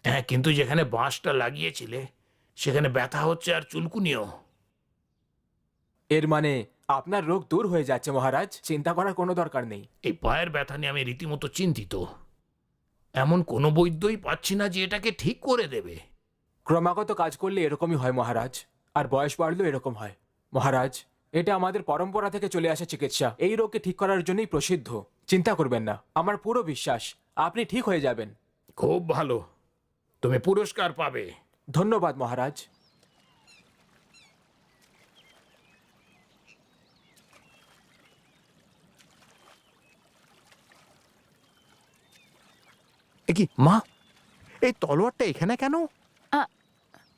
হ্যাঁ, কিন্তু যেখানে বাঁশটা লাগিয়েছিলে সেখানে ব্যথা হচ্ছে আর চুলকুনিও। এর মানে আপনার রোগ দূর হয়ে যাচ্ছে মহারাজ, চিন্তা করার কোনো দরকার নেই। এই পায়ের ব্যথা নিয়ে আমি রীতিমতো চিন্তিত। এমন কোনো বৈদ্যই পাচ্ছি না যে এটাকে ঠিক করে দেবে। ক্রমাগত কাজ করলে এরকমই হয় মহারাজ, আর বয়স বাড়লেও এরকম হয় মহারাজ। এটা আমাদের পরম্পরা থেকে চলে আসা চিকিৎসা, এই রোগকে ঠিক করার জন্যই প্রসিদ্ধ। চিন্তা করবেন না, আমার পুরো বিশ্বাস আপনি ঠিক হয়ে যাবেন। খুব ভালো, তুমি পুরস্কার পাবে। ধন্যবাদ মহারাজ। এ কি মা, এই তলোয়ারটা এখানে কেন?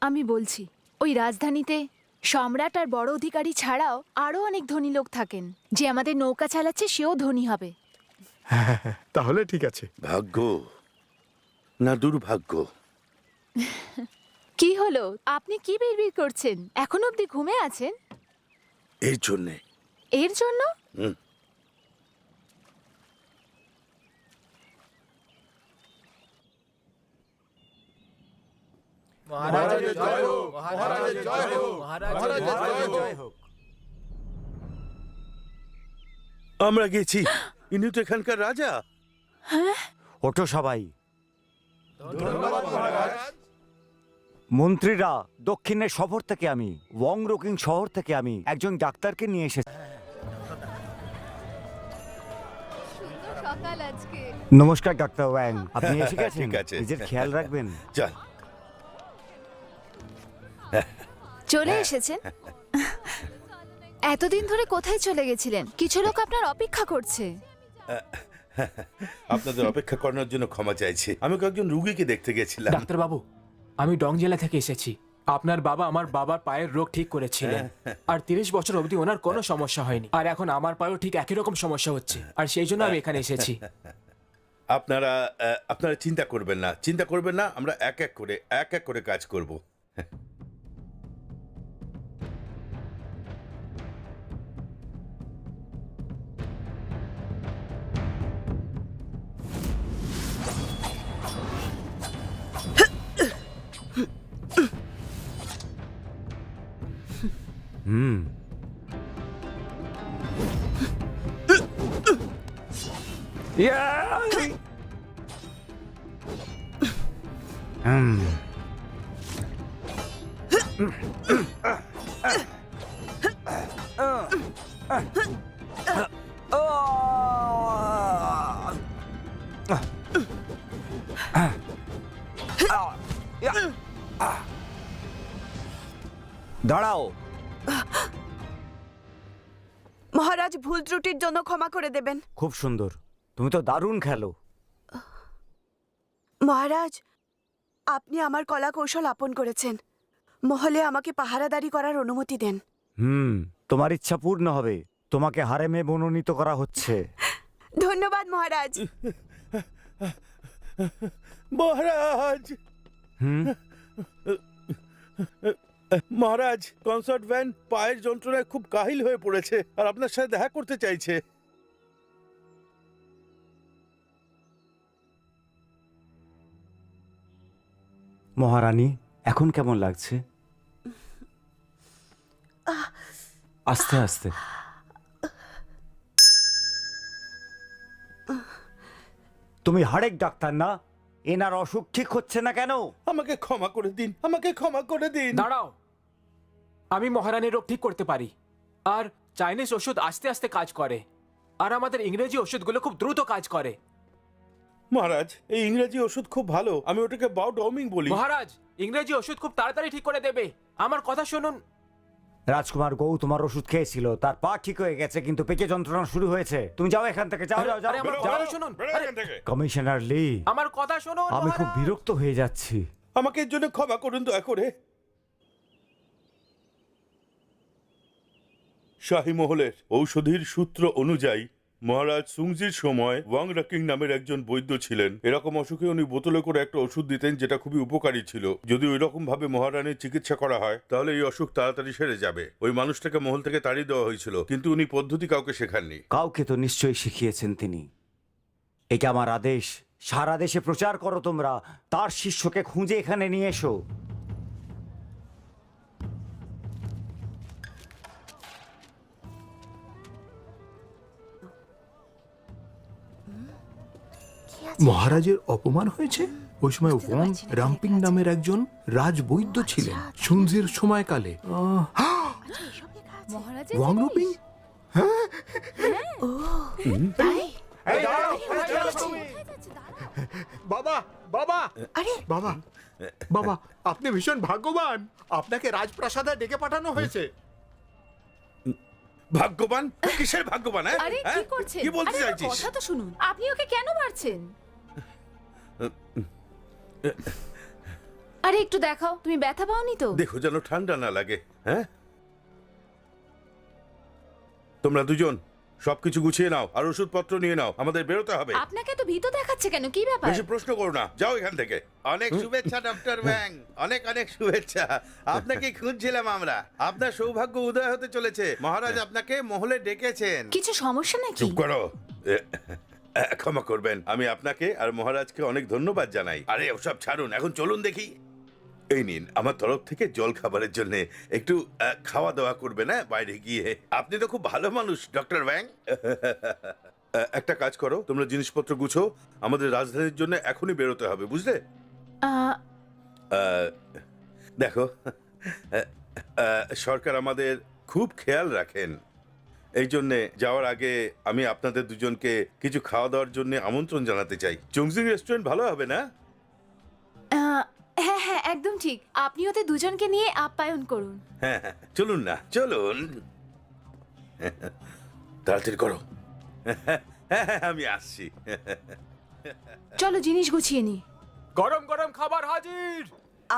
আমি বলছি, ওই রাজধানীতে সম্রাট আর বড় অধিকারী ছাড়াও আরো অনেক ধনী লোক থাকেন। যে আমাদের নৌকা চালাচ্ছে সেও ধনী হবে। তাহলে ঠিক আছে। ভাগ্য না দুর্ভাগ্য? কি হলো, আপনি কি বিড়বিড় করছেন? এখনো অবধি ঘুমে আছেন? এর জন্যে এর জন্য? হুম। আমরা গেছি, ইনি তো এখানকার রাজা। ওঠো সবাই। মন্ত্রীরা, দক্ষিণের শহর থেকে আমি, ওয়ং রকিং শহর থেকে আমি একজন ডাক্তারকে নিয়ে এসেছি। নমস্কার ডাক্তার ওয়াং, আপনি এসে গেছেন। ঠিক আছে। নিজের খেয়াল রাখবেন। চল। চলে এসেছেন? এতদিন ধরে কোথায় চলে গেছিলেন? কিছু লোক আপনার অপেক্ষা করছে। আপনাদের অপেক্ষা করানোর জন্য ক্ষমা চাইছি। আমি কয়েকজন রুগীকে দেখতে গেছিলাম। ডাক্তারবাবু, আমি ডং জেলা থেকে এসেছি। আপনার বাবা আমার বাবার পায়ের রোগ ঠিক করেছিলেন, আর 30 বছর অবধি ওনার কোনো সমস্যা হয়নি। আর এখন আমার পায়েও ঠিক একই রকম সমস্যা হচ্ছে, আর সেই জন্য আমি এখানে এসেছি। আপনারা আপনারা চিন্তা করবেন না, চিন্তা করবেন না। আমরা এক এক করে কাজ করব। হুম। হুম। দাঁড়াও। মহারাজ, ভুল ত্রুটির জন্য ক্ষমা করে দেবেন। খুব সুন্দর, তুমি তো দারুণ খেলো। মহারাজ, আপনি আমার কলা কৌশল আপন করেছেন। মহলে আমাকে পাহারাদারি করার অনুমতি দেন। তোমার ইচ্ছা পূর্ণ হবে। তোমাকে হারেমে মনোনীত করা হচ্ছে। ধন্যবাদ মহারাজ। মহারাজ, হুম। মহারাজ, কনসার্ট ভ্যান পায়ের যন্ত্রণায় খুব কাহিল হয়ে পড়েছে আর আপনার সাথে দেখা করতে চাইছে। মহারানী, এখন কেমন লাগছে? আস্তে আস্তে। তুমি হাড়েক ডাক্তার না? এনার অসুখ ঠিক হচ্ছে না কেন? আমাকে ক্ষমা করে দিন, আমাকে ক্ষমা করে দিন। দাঁড়াও, আমি মহারানীর রোগ ঠিক করতে পারি, আর চাইনিজ ওষুধ আস্তে আস্তে কাজ করে, আর আমাদের ইংরেজি ওষুধগুলো খুব দ্রুত কাজ করে। মহারাজ, এই ইংরেজি ওষুধ খুব ভালো। আমি ওটাকে বাউডমিং বলি। মহারাজ, ইংরেজি ওষুধ খুব তাড়াতাড়ি ঠিক করে দেবে। আমার কথা শুনুন। রাজকুমার গৌ তোমার ওষুধ খেয়েছিল, তার পা ঠিক হয়ে গেছে, কিন্তু পেটে যন্ত্রণা শুরু হয়েছে। তুমি যাও এখান থেকে, যাও যাও যাও। আরে, আমার যাও, কথা শুনুন। বেরো আরে, এখান থেকে। কমিশনার লি, আমার কথা শুনুন। আমি খুব মহারাজ। বিরক্ত হয়ে যাচ্ছি। আমাকে এর জন্য ক্ষমা করুন দয়া করে। শাহী মহলের ঔষধির সূত্র অনুযায়ী মহারাজ সুংজির সময় ওয়াং রাকিং নামের একজন বৈদ্য ছিলেন। এরকম অসুখে উনি বোতলে করে একটা ওষুধ দিতেন যেটা খুবই উপকারী ছিল। যদি ওই রকম ভাবে মহারানীর চিকিৎসা করা হয় তাহলে এই অসুখ তাড়াতাড়ি সেরে যাবে। ওই মানুষটাকে মহল থেকে তাড়িয়ে দেওয়া হয়েছিল, কিন্তু উনি পদ্ধতি কাউকে শেখাননি। কাউকে তো নিশ্চয়ই শিখিয়েছেন তিনি। এটা আমার আদেশ, সারা দেশে প্রচার করো তোমরা, তার শিষ্যকে খুঁজে এখানে নিয়ে এসো। মহারাজের অপমান হয়েছে? ওই সময় ওয়াং রামপিং নামের একজন রাজবৈদ্য ছিলেন সুনজির সময়কালে। মহারাজের ওয়াং রুপিং? বাবা বাবা আরে বাবা বাবা, আপনি ভীষণ ভাগ্যবান, আপনাকে রাজপ্রাসাদে ডেকে পাঠানো হয়েছে। ভাগ্যবান? কিসের ভাগ্যবান? হ্যাঁ? আরে হ্যাঁ? কি করছেন? কি বলতে আরে, আমার চাইছিস? কথা তো শুনুন। আপনি ওকে কেন মারছেন? আরে একটু দেখাও, তুমি ব্যথা পাওনি তো? দেখো যেন ঠান্ডা না লাগে। হ্যাঁ, তোমরা দুজন সবকিছু গুছিয়ে নাও আর ওষুধপত্র নিয়ে নাও, আমাদের বেরোতে হবে। আপনাকে তো ভীত দেখাচ্ছে কেন, কি ব্যাপার? বেশি প্রশ্ন করো না, যাও এখান থেকে। অনেক শুভেচ্ছা ডক্টর ব্যাং, অনেক অনেক শুভেচ্ছা। আপনাকে খুঁজছিলাম আমরা। আপনার সৌভাগ্য উদয় হতে চলেছে। মহারাজ আপনাকে মহলে ডেকেছেন। কিছু সমস্যা নাকি? চুপ করো। ক্ষমা করবেন, আমি আপনাকে আর মহারাজকে অনেক ধন্যবাদ জানাই। আরে ওসব ছাড়ুন, এখন চলুন দেখি। এই নিন আমার তরফ থেকে জল খাবারের জন্য একটু খাওয়া দাওয়া করবে না বাইরে গিয়ে। আপনি তো খুব ভালো মানুষ ডক্টর ব্যাং। একটা কাজ করো, তোমরা জিনিসপত্র গুছো, আমাদের রাজধানীর জন্য এখনই বেরোতে হবে, বুঝলে? আহ, দেখো, সরকার আমাদের খুব খেয়াল রাখেন। এই জন্যে যাওয়ার আগে আমি আপনাদের দুজনকে কিছু খাওয়া দাওয়ার জন্য আমন্ত্রণ জানাতে চাই। চুংজিং রেস্টুরেন্ট ভালো হবে না? আহ, হ্যাঁ হ্যাঁ একদম ঠিক। আপনি ওদের দুজনকে নিয়ে আপ্যায়ন করুন। হ্যাঁ হ্যাঁ, চলুন না, চলুন। তাড়াতাড়ি করো। হ্যাঁ হ্যাঁ, আমি আসছি। চলো জিনিস গুছিয়ে নি। গরম গরম খাবার হাজির।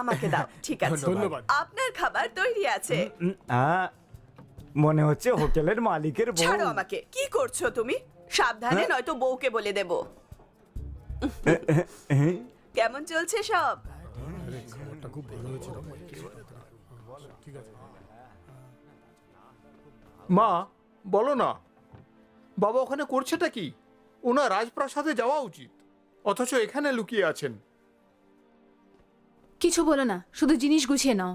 আমাকে দাও, ঠিক আছে। ধন্যবাদ। আপনার খাবার তৈরি আছে। মনে হচ্ছে হোটেলের মালিকের বউ। ছাড়ো আমাকে, কি করছো তুমি? সাবধানে, নয়তো বউকে বলে দেব। কেমন চলছে সব? মা বলো না, বাবা ওখানে করছেটা কি? ওনার রাজপ্রাসাদে যাওয়া উচিত, অথচ এখানে লুকিয়ে আছেন। কিছু বলো না, শুধু জিনিস গুছিয়ে নাও।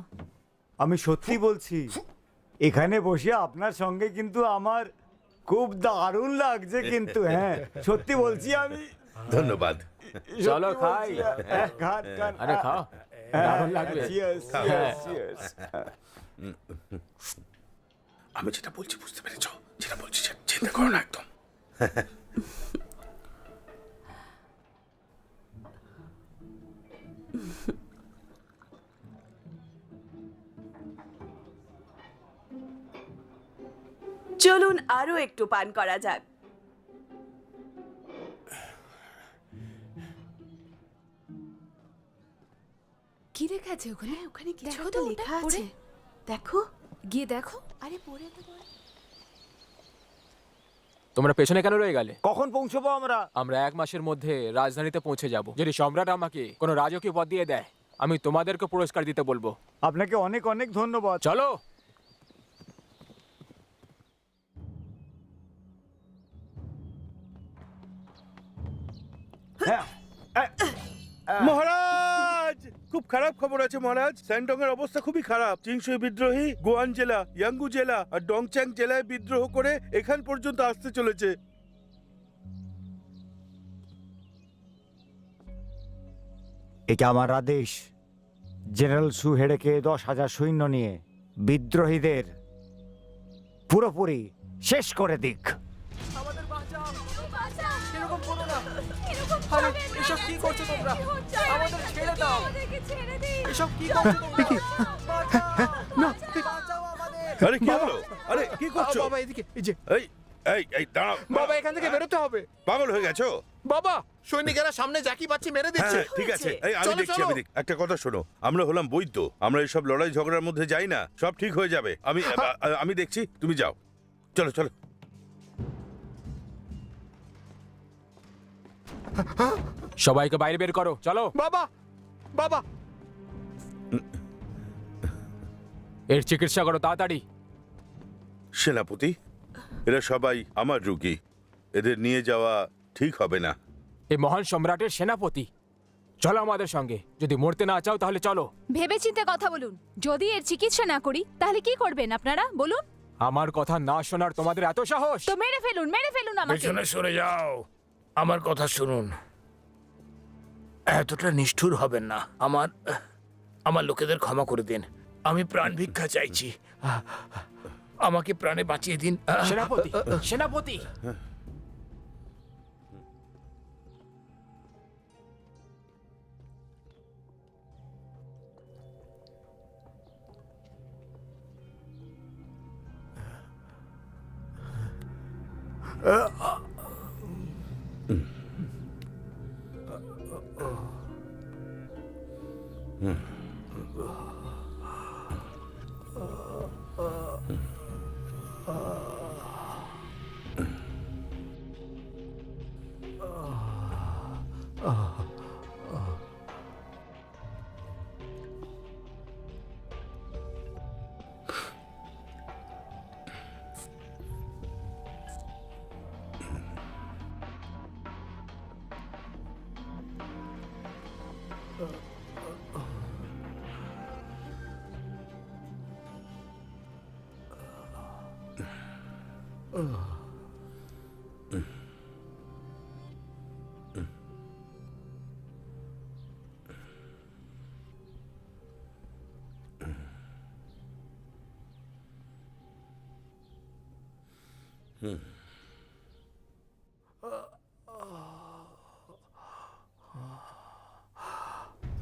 আমি সত্যি বলছি, এখানে বসে আপনার সঙ্গে কিন্তু আমার খুব দারুণ লাগছে কিন্তু। হ্যাঁ সত্যি বলছি আমি। ধন্যবাদ। চলো খাই। খান খান। আরে খাও, দারুণ লাগবে। Cheers, cheers, cheers. আমি যেটা বলছি বুঝতে পেরেছো? যেটা বলছি চিন্তা করো না একদম। চলুন আরো একটু পান করা যাক। কি লেখা আছে ওখানে? ওখানে কিছু দেখো একটা তো, ওটা লেখা পড়ে। আছে। দেখো। গিয়ে দেখো। আরে পড়ে তো। তোমরা পেছনে কেন রয়ে গেলে? কখন পৌঁছবো আমরা? আমরা 1 মাসের মধ্যে রাজধানীতে পৌঁছে যাব। যদি সম্রাট আমাকে কোনো রাজকীয় পদ দিয়ে দেয়, আমি তোমাদেরকে পুরস্কার দিতে বলবো। আপনাকে অনেক অনেক ধন্যবাদ। চলো। হ্যাঁ, মহারাজ, খুব খারাপ খবর আছে মহারাজ। স্যান্ডং এর অবস্থা খুবই খারাপ। চিংসুই বিদ্রোহী গোয়ান জেলা, ইয়াঙ্গু জেলা আর ডংচ্যাং জেলায় বিদ্রোহ করে এখান পর্যন্ত আসতে চলেছে। এটা আমার আদেশ। জেনারেল সু হেডেকে 10,000 সৈন্য নিয়ে বিদ্রোহীদের পুরোপুরি শেষ করে দিক। এসব কি করছো তোমরা? আমাদের ছেড়ে দাও। এসব কি করছো তোমরা? না আরে কি হলো? আরে কি করছো? বাবা এদিকে, এই যে এই এই এই দাঁড়াও। বাবা এখান থেকে বেরোতে হবে। পাগল হয়ে গেছো? বাবা সৈনিকেরা সামনে জাকি পাচ্ছি মেরে দিচ্ছে। হ্যাঁ ঠিক আছে, এই আমি চলো, দেখছি, চলো। আমি দেখছি। একটা কথা শোনো, আমরা হলাম বৈদ্য, আমরা এসব লড়াই ঝগড়ার মধ্যে যাই না। সব ঠিক হয়ে যাবে। আমি দেখছি, তুমি যাও। চলো চলো। সবাইকে বাইরে বের করো, চলো। বাবা বাবা এর চিকিৎসা করো তাড়াতাড়ি। সেনাপতি, এরা সবাই আমার রুগী, এদের নিয়ে যাওয়া ঠিক হবে না। এই মহান সম্রাটের সেনাপতি। চলো আমাদের সঙ্গে। যদি মরতে না চাও তাহলে চলো। ভেবেচিন্তে কথা বলুন। যদি এর চিকিৎসা না করি তাহলে কি করবেন আপনারা বলুন? আমার কথা না শোনার তোমাদের এত সাহস? তো মেরে ফেলুন আমাকে। পেছনে সরে যাও, আমার কথা শুনুন। এতটা নিষ্ঠুর হবেন না। আমার লোকেদের ক্ষমা করে দিন। আমি প্রাণ ভিক্ষা চাইছি। আমাকে প্রাণে বাঁচিয়ে দিন। সেনাপতি, সেনাপতি।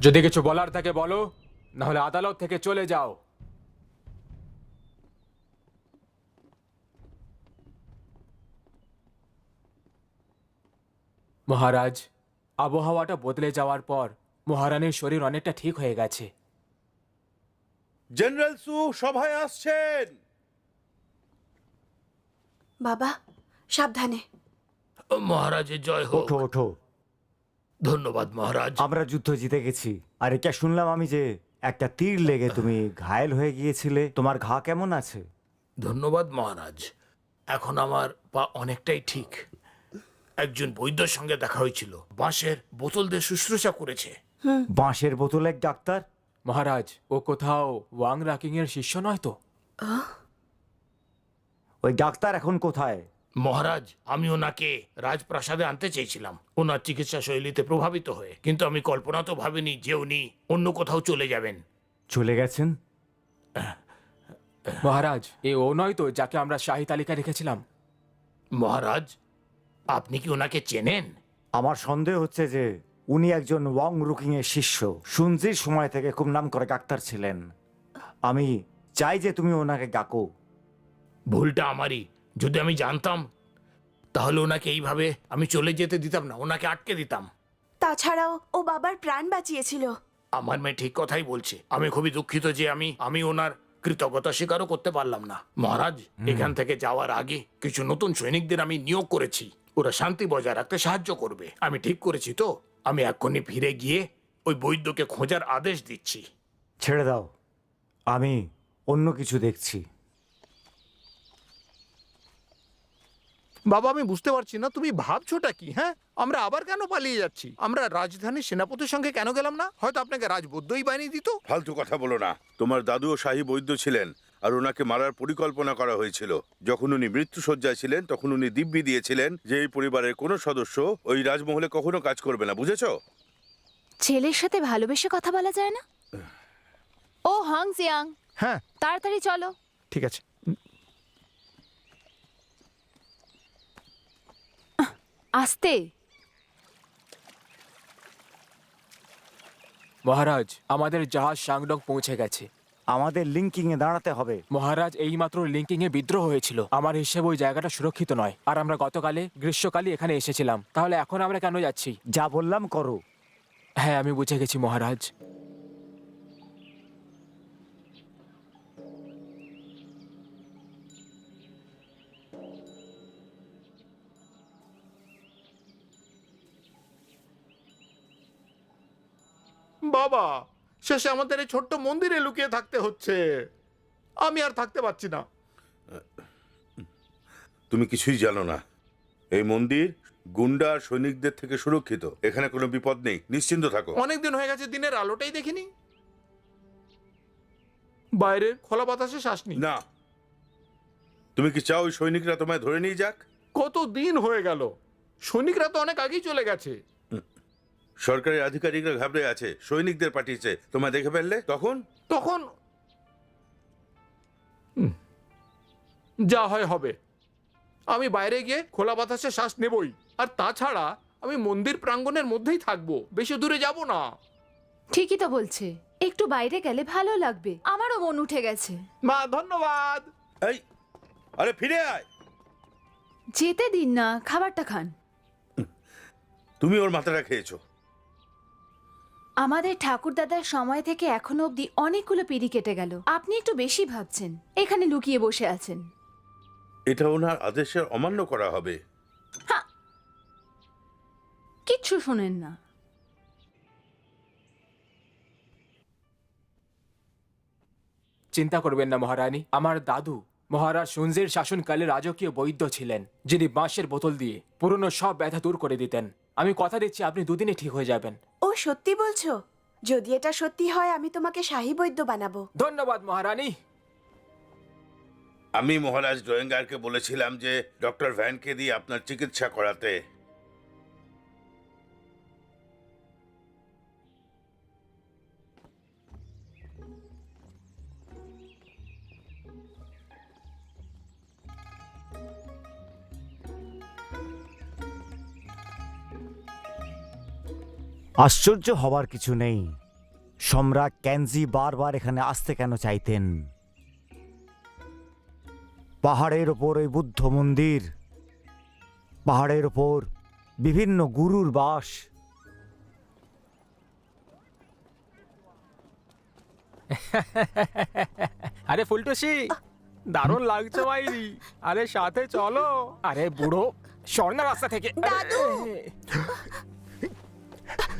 যদি কিছু বলার থাকে বলো, না হলে আদালত থেকে চলে যাও। মহারাজ, আবহাওয়াটা বদলে যাওয়ার পর মহারানীর শরীর অনেকটা ঠিক হয়ে গেছে। জেনারেল সু সভায় আসছেন। বাবা, সাবধানে। মহারাজের জয় হোক। ওঠো ওঠো, ধন্যবাদ মহারাজ। আমরা যুদ্ধ জিতে গেছি। আর এটা শুনলাম আমি যে একটা তীর লেগে তুমি ঘায়েল হয়ে গিয়েছিলে। তোমার ঘা কেমন আছে? ধন্যবাদ মহারাজ, এখন আমার পা অনেকটাই ঠিক। একজন বৈদ্যর সঙ্গে দেখা হয়েছিল, বাঁশের বোতল দিয়ে শুশ্রূষা করেছে। বাঁশের বোতলের ডাক্তার? মহারাজ, ও কোথাও ওয়াং রাকিং এর শিষ্য নয় তো? ওই ডাক্তার এখন কোথায়? মহারাজ, আমি ওনাকে রাজপ্রাসাদে আনতে চেয়েছিলাম ওনার চিকিৎসা শৈলীতে প্রভাবিত হয়ে, কিন্তু আমি কল্পনা তো ভাবিনি যে উনি অন্য কোথাও চলে যাবেন। চলে গেছেন? মহারাজ, এ ও নয় তো যাকে আমরা শাহী তালিকা রেখেছিলাম? মহারাজ, আপনি কি ওনাকে চেনেন? আমার সন্দেহ হচ্ছে যে উনি একজন ওয়াং রুকিং এর শিষ্য। শুনজির সময় থেকে খুব নাম করে ডাক্তার ছিলেন। আমি চাই যে তুমি ওনাকে ডাকো। ভুলটা আমারই। যদি আমি জানতাম তাহলে ওনাকে এইভাবে আমি চলে যেতে দিতাম না, ওনাকে আটকে দিতাম। তাছাড়াও ও বাবার প্রাণ বাঁচিয়েছিল। আমার মেয়ে ঠিক কথাই বলছে। আমি খুবই দুঃখিত যে আমি ওনার কৃতজ্ঞতা স্বীকারও করতে পারলাম না। মহারাজ, এখান থেকে যাওয়ার আগে কিছু নতুন সৈনিকদের আমি নিয়োগ করেছি। ওরা শান্তি বজায় রাখতে সাহায্য করবে। আমি ঠিক করেছি তো? আমি এক্ষুনি ফিরে গিয়ে ওই বৈদ্যকে খোঁজার আদেশ দিচ্ছি। ছেড়ে দাও, আমি অন্য কিছু দেখছি। বাবা, আমি বুঝতে পারছি না তুমি ভাবছোটা কি। হ্যাঁ, আমরা আবার কেন পালিয়ে যাচ্ছি? আমরা রাজধানীর সেনাপতির সঙ্গে কেন গেলাম না? হয়তো আপনাকে রাজবৈদ্যই বানিয়ে দিত। ফালতু কথা বলো না। তোমার দাদুও শাহী বৈদ্য ছিলেন, আর ওনাকে মারার পরিকল্পনা করা হয়েছিল। যখন উনি মৃত্যুশয্যায় ছিলেন তখন উনি দিব্যি দিয়েছিলেন যে এই পরিবারের কোনো সদস্য ওই রাজমহলে কখনো কাজ করবে না, বুঝেছো? ছেলের সাথে ভালোবেসে কথা বলা যায় না? ও হাং জিয়াং, হ্যাঁ, তাড়াতাড়ি চলো। ঠিক আছে। আস্তে। মহারাজ, আমাদের জাহাজ সাংডং পৌঁছে গেছে। আমাদের লিঙ্কিং এ দাঁড়াতে হবে। মহারাজ, এইমাত্র লিঙ্কিং এ বিদ্রোহ হয়েছিল। আমার হিসেবে ওই জায়গাটা সুরক্ষিত নয়। আর আমরা গতকালে গ্রীষ্মকালে এখানে এসেছিলাম। তাহলে এখন আমরা কেন যাচ্ছি? যা বললাম করো। হ্যাঁ, আমি বুঝে গেছি মহারাজ। বাবা, শেষে আমাদের এই ছোট্ট মন্দিরে লুকিয়ে থাকতে হচ্ছে। আমি আর থাকতে পারছি না। তুমি কিছুই জানো না। এই মন্দির গুন্ডা আর সৈনিকদের থেকে সুরক্ষিত। এখানে কোনো বিপদ নেই, নিশ্চিন্ত থাকো। অনেকদিন হয়ে গেছে দিনের আলোটাই দেখিনি। বাইরের খোলা বাতাসে শ্বাস নি। না, তুমি কি চাও ওই সৈনিকরা তোমায় ধরে নিয়ে যাক? কত দিন হয়ে গেল, সৈনিকরা তো অনেক আগেই চলে গেছে। সরকারি আধিকারিকরা ঘাবড়ে আছে, সৈনিকদের পাঠিয়েছে। তোমায় দেখে ফেললে তখন? তখন যা হয় হবে। আমি বাইরে গিয়ে খোলা বাতাসে শ্বাস নেবই। আর তাছাড়া আমি মন্দির প্রাঙ্গণের মধ্যেই থাকবো, বেশি দূরে যাব না। ঠিকই তো বলছে, একটু বাইরে গেলে ভালো লাগবে। আমারও মন উঠে গেছে। মা ধন্যবাদ। এই, আরে ফিরে আয়। যেতে দিন না, খাবারটা খান। তুমি ওর মাথাটা খেয়েছো। আমাদের ঠাকুরদাদার সময় থেকে এখনো অবধি অনেকগুলো পিঁড়ি কেটে গেল। আপনি একটু বেশি ভাবছেন, এখানে লুকিয়ে বসে আছেন। এটা ওনার আদেশের অমান্য করা হবে। কিচ্ছু শোনেন না। চিন্তা করবেন না মহারানী, আমার দাদু মহারাজ সুনজির শাসনকালে রাজকীয় বৈদ্য ছিলেন, যিনি বাঁশের বোতল দিয়ে পুরনো সব ব্যথা দূর করে দিতেন। আমি কথা দিচ্ছি আপনি দুদিনে ঠিক হয়ে যাবেন। ও সত্যি বলছো? যদি এটা সত্যি হয় আমি তোমাকে শাহী বৈদ্য বানাবো। ধন্যবাদ মহারানী। আমি মহারাজ ডোয়েঙ্গারকে বলেছিলাম যে ডক্টর ভ্যানকে দিয়ে আপনার চিকিৎসা করাতে। আশ্চর্য হবার কিছু নেই। সম্রাট ক্যানজি বারবার এখানে আসতে কেন চাইতেন? পাহাড়ের ওপর ওই বুদ্ধ মন্দির, পাহাড়ের ওপর বিভিন্ন গুরুর বাস। আরে ফুলটুসি, দারুণ লাগছে মাইরি। আরে সাথে চলো। আরে বুড়ো, স্বর্ণ রাস্তা থেকে। দাদু!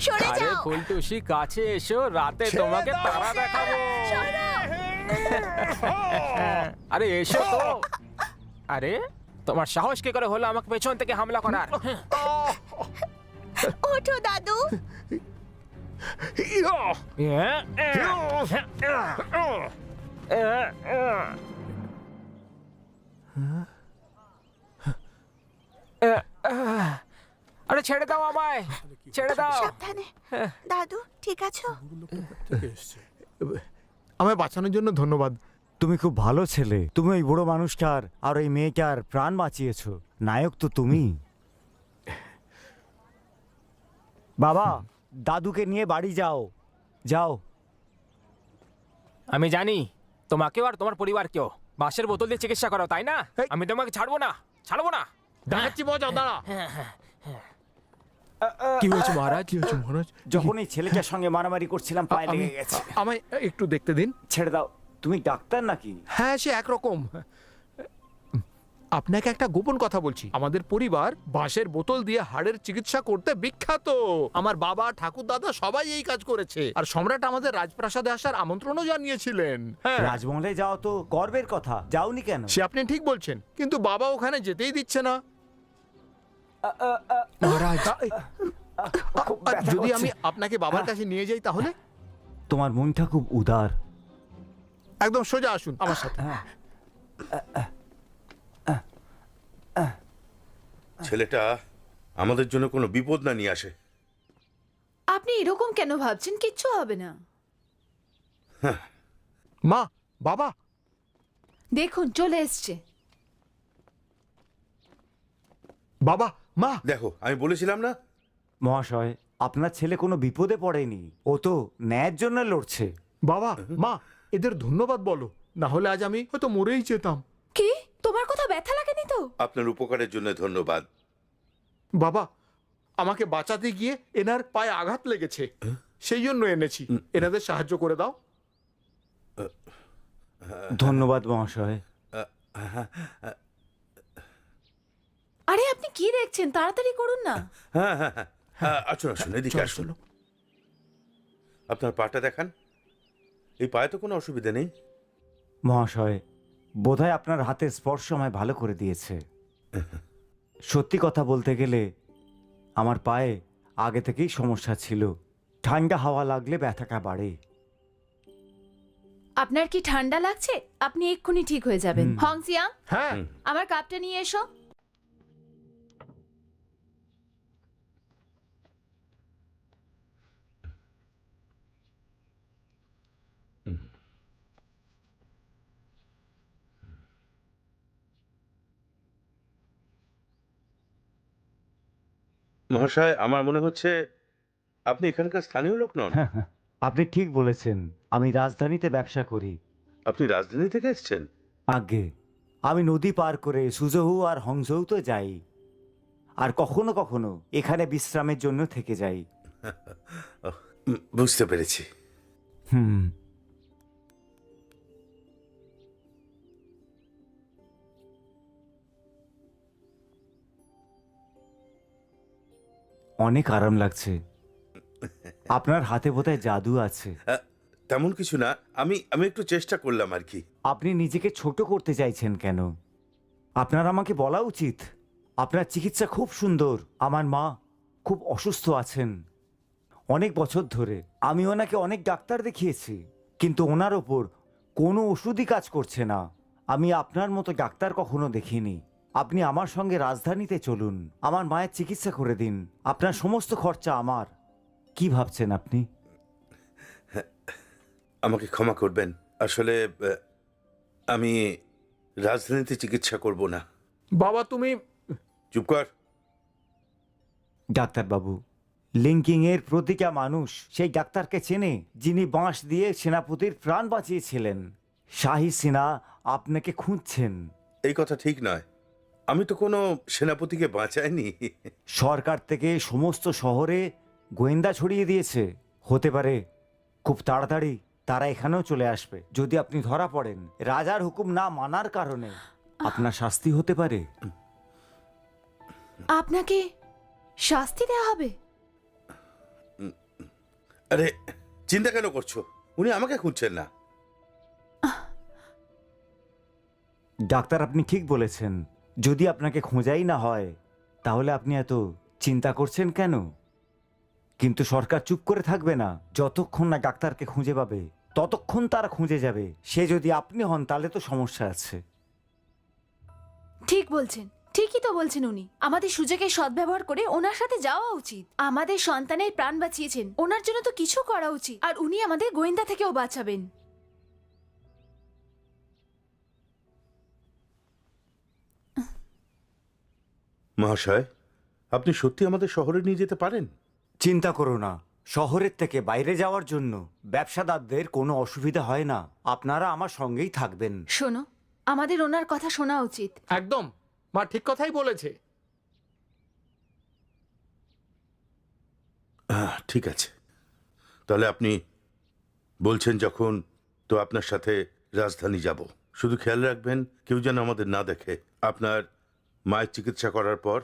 সরে আরে যাও। ফুলটুসি কাছে এসো, রাতে তোমাকে তারা দেখাবো। আরে এসো তো। আরে তোমার সাহস কি করে হলো আমাকে পেছন থেকে হামলা করার? ওঠো দাদু। আরে ছেড়ে দাও আমায়, ছেড়ে দাও। সাবধানে। দাদু ঠিক আছো? আমায় বাঁচানোর জন্য ধন্যবাদ। তুমি খুব ভালো ছেলে। তুমি ওই বুড়ো মানুষটার আর ওই মেয়েটার প্রাণ বাঁচিয়েছো। নায়ক তো তুমি। বাবা, দাদুকে নিয়ে বাড়ি যাও, যাও। আমি জানি তোমাকেও আর তোমার পরিবারকেও বাঁশের বোতল দিয়ে চিকিৎসা করো, তাই না? আমি তোমাকে ছাড়বো না, ছাড়বো না। দেখাচ্ছি মজা, দাঁড়া। কি হয়েছে মহারাজ? কি হয়েছে মহারাজ? যখন এই ছেলেটার সঙ্গে মারামারি করছিলাম পায়ে লেগে গেছে। আমায় একটু দেখতে দিন। ছেড়ে দাও। তুমি ডাক্তার নাকি? হ্যাঁ, সে একরকম। আপনাকে একটা গোপন কথা বলছি। আমাদের পরিবার বাঁশের বোতল দিয়ে হাড়ের চিকিৎসা করতে বিখ্যাত। আমার বাবা, ঠাকুর দাদা সবাই এই কাজ করেছে। আর সম্রাট আমাদের রাজপ্রাসাদে আসার আমন্ত্রণও জানিয়েছিলেন। হ্যাঁ, রাজমহলে যাও তো গর্বের কথা, যাওনি কেন? সে আপনি ঠিক বলছেন, কিন্তু বাবা ওখানে যেতেই দিচ্ছে না। মহারাজ, খুব আর ব্যথা যদি করছে। আমি আপনাকে বাবার কাছে নিয়ে যাই তাহলে? তোমার মনটা খুব উদার। একদম সোজা আসুন আমার সাথে। ছেলেটা আমাদের জন্য কোনো বিপদ না নিয়ে আসে। আপনি এরকম কেন ভাবছেন? কিচ্ছু হবে না। মা, বাবা, দেখুন চলে এসছে। বাবা, মা। দেখো, আমি বলেছিলাম না। মহাশয়, আপনার ছেলে কোনো বিপদে পড়েনি। ও তো ন্যায়ের জন্য লড়ছে। বাবা, মা, এদের ধন্যবাদ বলো, না হলে আজ আমি হয়তো মরেই যেতাম। কি? তোমার কথা ব্যথা লাগেনি তো? আপনার উপকারের জন্য ধন্যবাদ। বাবা, আমাকে বাঁচাতে গিয়ে এনার পায়ে আঘাত লেগেছে, সেই জন্য এনেছি। এনাদের সাহায্য করে দাও। ধন্যবাদ মহাশয়। আরে আপনি কি দেখছেন? তাড়াতাড়ি করুন না। হ্যাঁ হ্যাঁ হ্যাঁ, আসুন আসুন, এদিকে আসুন। চলো। আপনার পাটা দেখান। এই পায়ে তো কোনো অসুবিধা নেই। মহাশয়, বোধহয় আপনার হাতের স্পর্শ আমায় ভালো করে দিয়েছে। সত্যি কথা বলতে গেলে আমার পায়ে আগে থেকেই সমস্যা ছিল, ঠান্ডা হাওয়া লাগলে ব্যথাটা বাড়ে। আপনার কি ঠান্ডা লাগছে? আপনি এক্ষুনি ঠিক হয়ে যাবেন। হংসিয়াং, হ্যাঁ আমার কাপটা নিয়ে এসো। মহাশয়, আমার মনে হচ্ছে আপনি এখানকার স্থানীয় লোক নন। আপনি ঠিক বলেছেন, আমি রাজধানীতে ব্যবসা করি। আপনি রাজধানী থেকে এসেছেন? আগে আমি নদী পার করে সুজহু আর হংজৌ তো যাই, আর কখনো কখনো এখানে বিশ্রামের জন্য থেকে যাই। বুঝতে পেরেছি। হুম। অনেক আরাম লাগছে। আপনার হাতে বোধহয় জাদু আছে। তেমন কিছু না, আমি আমি একটু চেষ্টা করলাম আর কি। আপনি নিজেকে ছোট করতে চাইছেন কেন? আপনার আমাকে বলা উচিত। আপনার চিকিৎসা খুব সুন্দর। আমার মা খুব অসুস্থ আছেন অনেক বছর ধরে। আমি ওনাকে অনেক ডাক্তার দেখিয়েছি, কিন্তু ওনার ওপর কোনো ওষুধই কাজ করছে না। আমি আপনার মতো ডাক্তার কখনো দেখিনি। আপনি আমার সঙ্গে রাজধানীতে চলুন, আমার মায়ের চিকিৎসা করে দিন। আপনার সমস্ত খরচা আমার। কি ভাবছেন আপনি? আমাকে ক্ষমা করবেন, আসলে আমি রাজধানীতে চিকিৎসা করব না। বাবা তুমি চুপ কর। ডাক্তারবাবু, লিঙ্কিং এর প্রতিটা মানুষ সেই ডাক্তারকে চেনে যিনি বাঁশ দিয়ে সেনাপতির প্রাণ বাঁচিয়েছিলেন। শাহী সিনা আপনাকে খুঁজছেন। এই কথা ঠিক নয়, আমি তো কোনো সেনাপতিকে বাঁচাইনি। সরকার থেকে সমস্ত শহরে গোয়েন্দা ছড়িয়ে দিয়েছে। হতে পারে খুব তাড়াতাড়ি তারা এখানেও চলে আসবে। যদি আপনি ধরা পড়েন রাজার হুকুম না মানার কারণে, আপনার শাস্তি হতে পারে। আপনাকে শাস্তি দেওয়া হবে? আরে চিন্তা কেন করছো? উনি আমাকে খুঁজছেন না। ডাক্তার, আপনি ঠিক বলেছেন। যদি আপনাকে খোঁজাই না হয় তাহলে আপনি এত চিন্তা করছেন কেন? কিন্তু সরকার চুপ করে থাকবে না। যতক্ষণ না ডাক্তারকে খুঁজে পাবে ততক্ষণ তারা খুঁজে যাবে। সে যদি আপনি হন তাহলে তো সমস্যা আছে। ঠিক বলছেন, ঠিকই তো বলছেন উনি। আমাদের সুযোগের সদ্ব্যবহার করে ওনার সাথে যাওয়া উচিত। আমাদের সন্তানের প্রাণ বাঁচিয়েছেন, ওনার জন্য তো কিছু করা উচিত। আর উনি আমাদের গোয়েন্দা থেকেও বাঁচাবেন। মহাশয়, আপনি সত্যি আমাদের শহরে নিয়ে যেতে পারেন? চিন্তা করো না, শহরের থেকে বাইরে যাওয়ার জন্য ব্যবসাদারদের কোনো অসুবিধা হয় না। আপনারা আমার সঙ্গেই থাকবেন। শোনো, আমাদের ওনার কথা শোনা উচিত। একদম, মা ঠিক কথাই বলেছে। ঠিক আছে, তাহলে আপনি বলছেন যখন, তো আপনার সাথে রাজধানী যাব। শুধু খেয়াল রাখবেন কেউ যেন আমাদের না দেখে। আপনার মায়ের চিকিৎসা করার পর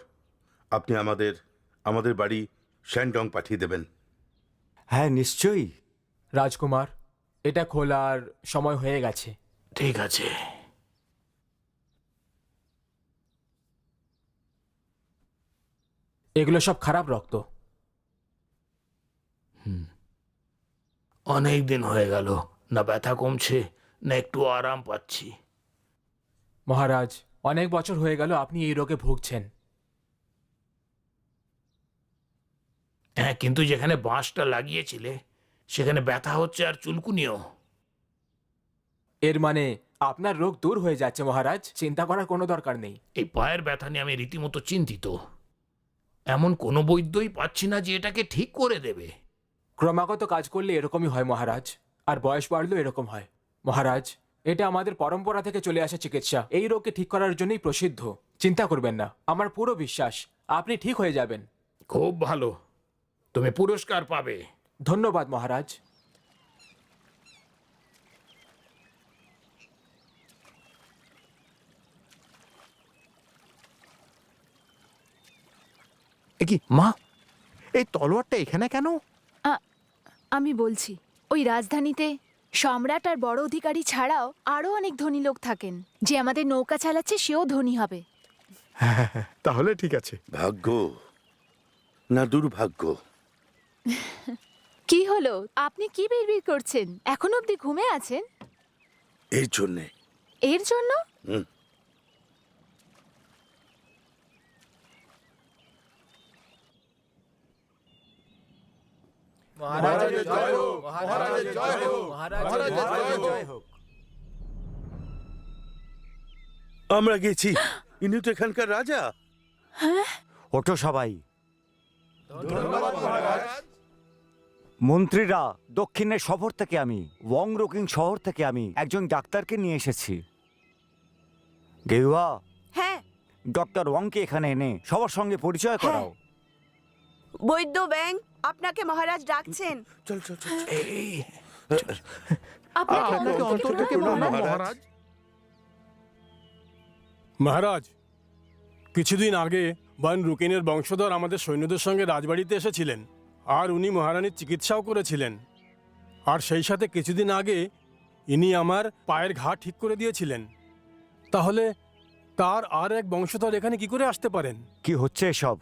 আপনি আমাদের বাড়ি শ্যানডং পাঠিয়ে দেবেন। হ্যাঁ, নিশ্চয়ই। রাজকুমার, এটা খোলার সময় হয়ে গেছে। ঠিক আছে। এগুলো সব খারাপ রক্ত। অনেক দিন হয়ে গেল, না ব্যথা কমছে না একটু আরাম পাচ্ছি। মহারাজ, অনেক বছর হয়ে গেল আপনি এই রোগে ভুগছেন। হ্যাঁ, কিন্তু যেখানে বাঁশটা লাগিয়েছিলে সেখানে ব্যথা হচ্ছে আর চুলকুনিও। এর মানে আপনার রোগ দূর হয়ে যাচ্ছে মহারাজ, চিন্তা করার কোনো দরকার নেই। এই পায়ের ব্যথা নিয়ে আমি রীতিমতো চিন্তিত। এমন কোনো বৈদ্যই পাচ্ছি না যে এটাকে ঠিক করে দেবে। ক্রমাগত কাজ করলে এরকমই হয় মহারাজ, আর বয়স বাড়লেও এরকম হয়। মহারাজ, এটা আমাদের পরম্পরা থেকে চলে আসা চিকিৎসা। এই রোগকে ঠিক করার জন্যই প্রসিদ্ধ। চিন্তা করবেন না, আমার পুরো বিশ্বাস আপনি ঠিক হয়ে যাবেন। খুব ভালো, তুমি পুরস্কার পাবে। ধন্যবাদ মহারাজ। এ কি মা, এই তলোয়ারটা এখানে কেন? আমি বলছি, ওই রাজধানীতে সম্রাট আর বড় অধিকারী ছাড়াও আরো অনেক ধনী লোক থাকেন। যে আমাদের নৌকা চালাচ্ছে সেও ধনী হবে। তাহলে ঠিক আছে। ভাগ্য না দুর্ভাগ্য? কি হলো? আপনি কি বিড়বিড় করছেন? এখনো অবধি ঘুমে আছেন? এর জন্যে। এর জন্য? হুম। আমরা গেছি, ইনি তো এখানকার রাজা। ওঠো সবাই। মন্ত্রীরা, দক্ষিণের শহর থেকে আমি, ওয়ং রকিং শহর থেকে আমি একজন ডাক্তারকে নিয়ে এসেছি। গেহুয়া, হ্যাঁ, ডক্টর ওয়াংকে এখানে এনে সবার সঙ্গে পরিচয় করাও। বৈদ্য ব্যাং, আপনাকে মহারাজ ডাকছেন। চল চল চল। আপনাকে অন্তর থেকে প্রণাম মহারাজ। মহারাজ, কিছুদিন আগে বান রুকিনের বংশধর আমাদের সৈন্যদের সঙ্গে রাজবাড়িতে এসেছিলেন, আর উনি মহারানীর চিকিৎসাও করেছিলেন। আর সেই সাথে কিছুদিন আগে ইনি আমার পায়ের ঘা ঠিক করে দিয়েছিলেন। তাহলে তার আর এক বংশধর এখানে কি করে আসতে পারেন? কি হচ্ছে এসব?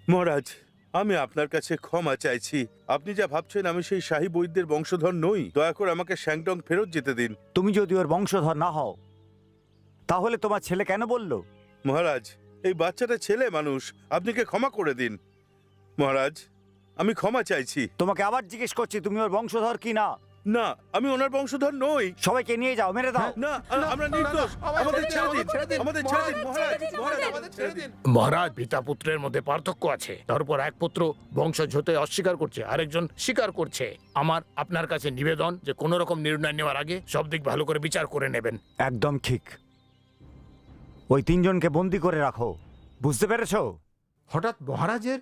মহারাজ, আমি আপনার কাছে ক্ষমা চাইছি। আপনি যা ভাবছেন আমি সেই শাহী বৈদ্যের বংশধর নই। দয়া করে আমাকে শ্যাংটং ফেরত যেতে দিন। তুমি যদি ওর বংশধর না হও, তাহলে তোমার ছেলে কেন বলল? মহারাজ, এই বাচ্চাটা ছেলে মানুষ, আপনি কে ক্ষমা করে দিন। মহারাজ, আমি ক্ষমা চাইছি। তোমাকে আবার জিজ্ঞেস করছি, তুমি ওর বংশধর কি না? না, আমি ওনার বংশধর নই। সবাইকে নিয়ে যাও, মেরে দাও। না, আমরা নির্দোষ। আমাদের ছেড়ে দিন, আমাদের ছেড়ে দিন মহারাজ। মহারাজ, আমাদের ছেড়ে দিন। মহারাজ, পিতা পুত্রের মধ্যে পার্থক্য আছে। তারপর এক পুত্র বংশজ হতে অস্বীকার করছে, আরেকজন স্বীকার করছে। আমার আপনার কাছে নিবেদন যে কোনো রকম নির্ণয় নেওয়ার আগে সব দিক ভালো করে বিচার করে নেবেন। একদম ঠিক। ওই তিনজনকে বন্দি করে রাখো, বুঝতে পেরেছো? হঠাৎ মহারাজের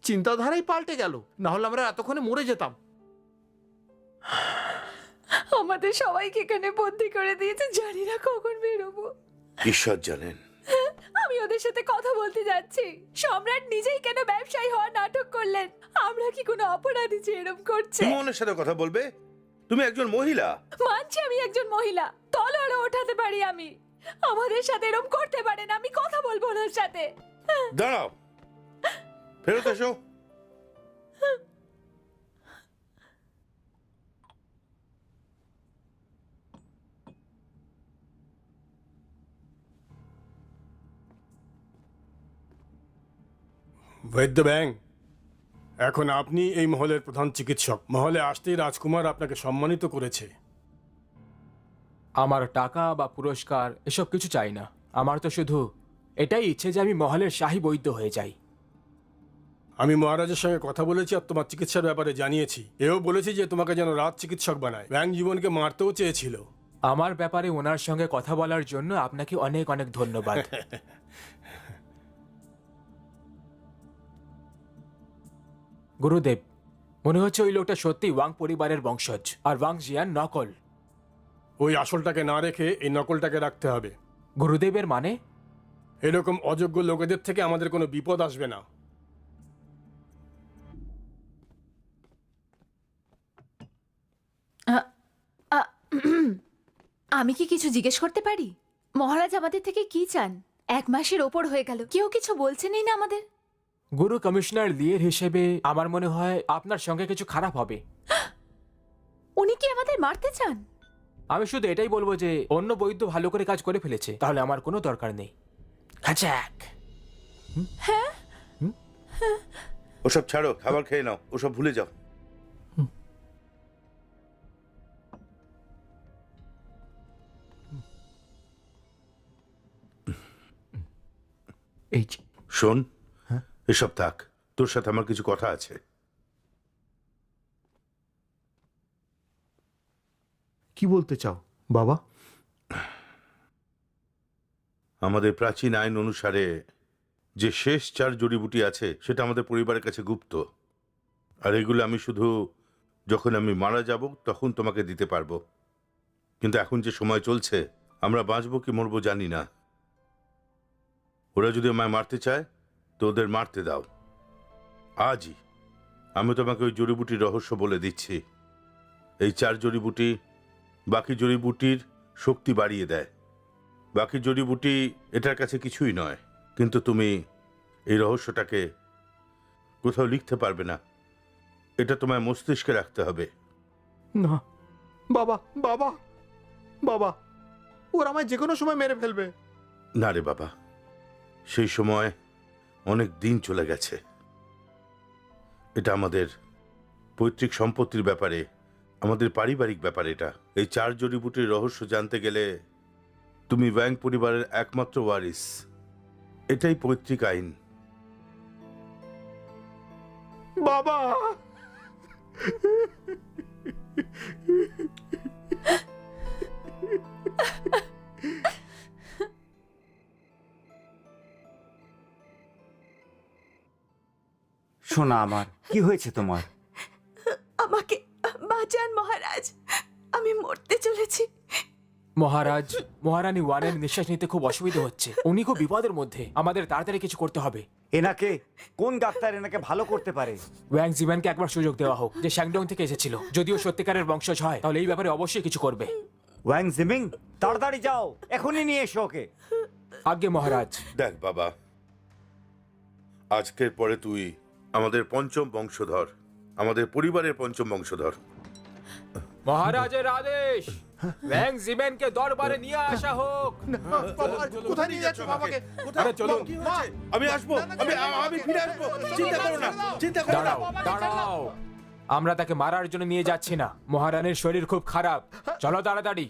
চিন্তাধারাই পাল্টে গেল, না হলে আমরা এতক্ষণে মরে যেতাম। আমাদের সবাইকে এখানে বন্দি করে দিয়েছে, জানি না কখন বেরোবো। ঈশ্বর জানেন। আমি ওদের সাথে কথা বলতে যাচ্ছি। সম্রাট নিজেই কেন ব্যবসায়ী হওয়ার নাটক করলেন? আমরা কি কোনো অপরাধী যে এরকম করছে? তুমি ওনার সাথে কথা বলবে? তুমি একজন মহিলা। মানছি আমি একজন মহিলা, তলোয়ারও ওঠাতে পারি আমি। আমাদের সাথে এরকম করতে পারেন, আমি কথা বলবো ওনার সাথে। দাঁড়াও, ফেরত এসো। বৈদ্য ব্যাং, এখন আপনি এই মহলের প্রধান চিকিৎসক। মহলে আসতেই রাজকুমার আপনাকে সম্মানিত করেছে। আমার টাকা বা পুরস্কার এসব কিছু চাই না। আমার তো শুধু এটাই ইচ্ছে যে আমি মহলের শাহী বৈদ্য হয়ে যাই। আমি মহারাজের সঙ্গে কথা বলেছি আর তোমার চিকিৎসার ব্যাপারে জানিয়েছি। এও বলেছি যে তোমাকে যেন রাজ চিকিৎসক বানায়। ব্যাং জীবনকে মারতেও চেয়েছিল। আমার ব্যাপারে ওনার সঙ্গে কথা বলার জন্য আপনাকে অনেক অনেক ধন্যবাদ। গুরুদেব, মনে হচ্ছে ওই লোকটা সত্যি ওয়াং পরিবারের বংশজ, আর ওয়াং জিয়ান নকল। ওই আসলটাকে না রেখে এই নকলটাকে রাখতে হবে। গুরুদেবের মানে? এরকম অযোগ্য লোকেদের থেকে আমাদের কোনো বিপদ আসবে না। আমি কি কিছু জিজ্ঞেস করতে পারি? মহারাজ আমাদের থেকে কি চান? 1 মাসের ওপর হয়ে গেল, কেউ কিছু বলছেনই না আমাদের। গুরু কমিশনার লিয়ের হিসেবে আমার মনে হয় আপনার সঙ্গে কিছু খারাপ হবে। উনি কি আমাদের মারতে চান? আমি শুধু এটাই বলবো যে অন্য বৈদ্য ভালো করে কাজ করে ফেলেছে, তাহলে আমার কোনো দরকার নেই। খাচাক। ওসব ছাড়ো, খাবার খেয়ে নাও, ওসব ভুলে যাও। এই যে, শোন, এসব থাক, তোর সাথে আমার কিছু কথা আছে। কি বলতে চাও বাবা? আমাদের প্রাচীন আইন অনুসারে যে শেষ 4 জড়িবুটি আছে সেটা আমাদের পরিবারের কাছে গুপ্ত। আর এগুলো আমি শুধু যখন আমি মারা যাব তখন তোমাকে দিতে পারবো। কিন্তু এখন যে সময় চলছে, আমরা বাঁচবো কি মরবো জানি না। ওরা যদি আমায় মারতে চায় তো ওদের মারতে দাও। আজই আমি তোমাকে ওই জড়িবুটির রহস্য বলে দিচ্ছি। এই 4 জড়িবুটি বাকি জড়িবুটির শক্তি বাড়িয়ে দেয়। বাকি জড়িবুটি এটার কাছে কিছুই নয়, কিন্তু তুমি এই রহস্যটাকে কোথাও লিখতে পারবে না। এটা তোমায় মস্তিষ্কে রাখতে হবে। না বাবা, বাবা, বাবা, ওরা আমায় যে কোনো সময় মেরে ফেলবে। না রে বাবা, সেই সময় অনেক দিন চলে গেছে। এটা আমাদের পৈতৃক সম্পত্তির ব্যাপারে, আমাদের পারিবারিক ব্যাপার। এটা এই 4 জড়িবুটির রহস্য জানতে গেলে তুমি ওয়াং পরিবারের একমাত্র ওয়ারিস। এটাই পৈতৃক আইন। বাবা, শোনা আমার, কি হয়েছে তোমার? আমাকে বাঁচান মহারাজ, আমি মরতে চলেছি। মহারাজ, মহারানী ওয়ানের নিঃশ্বাস নিতে খুব অসুবিধা হচ্ছে। উনি খুব বিপদের মধ্যে। আমাদের তাড়াতাড়ি কিছু করতে হবে। এনাকে কোন ডাক্তার এনাকে ভালো করতে পারে? ওয়াং জিম্যানকে একবার সুযোগ দেওয়া হোক, যে শ্যাংডং থেকে এসেছিল। যদিও সত্যিকারের বংশজ হয়, তাহলে এই ব্যাপারে অবশ্যই কিছু করবে। ওয়াং জিমিং, তাড়াতাড়ি যাও, এখনই নিয়ে এসো ওকে। আজ্ঞে মহারাজ। দেখ বাবা, আজকের পরে তুই আমাদের পঞ্চম বংশধর, আমাদের পরিবারের পঞ্চম বংশধর। মহারাজের আদেশ, ওয়াং জিম্যানকে দরবারে নিয়ে আসা হোক। কোথায় নিয়ে যাচ্ছ বাবাকে? আরে চলুন। আমি আসবো, আমি ফিরে আসবো, চিন্তা করো না, চিন্তা করো না। দাঁড়াও, দাঁড়াও। আমরা তাকে মারার জন্য নিয়ে যাচ্ছি না। মহারানীর শরীর খুব খারাপ। চলো তাড়াতাড়ি।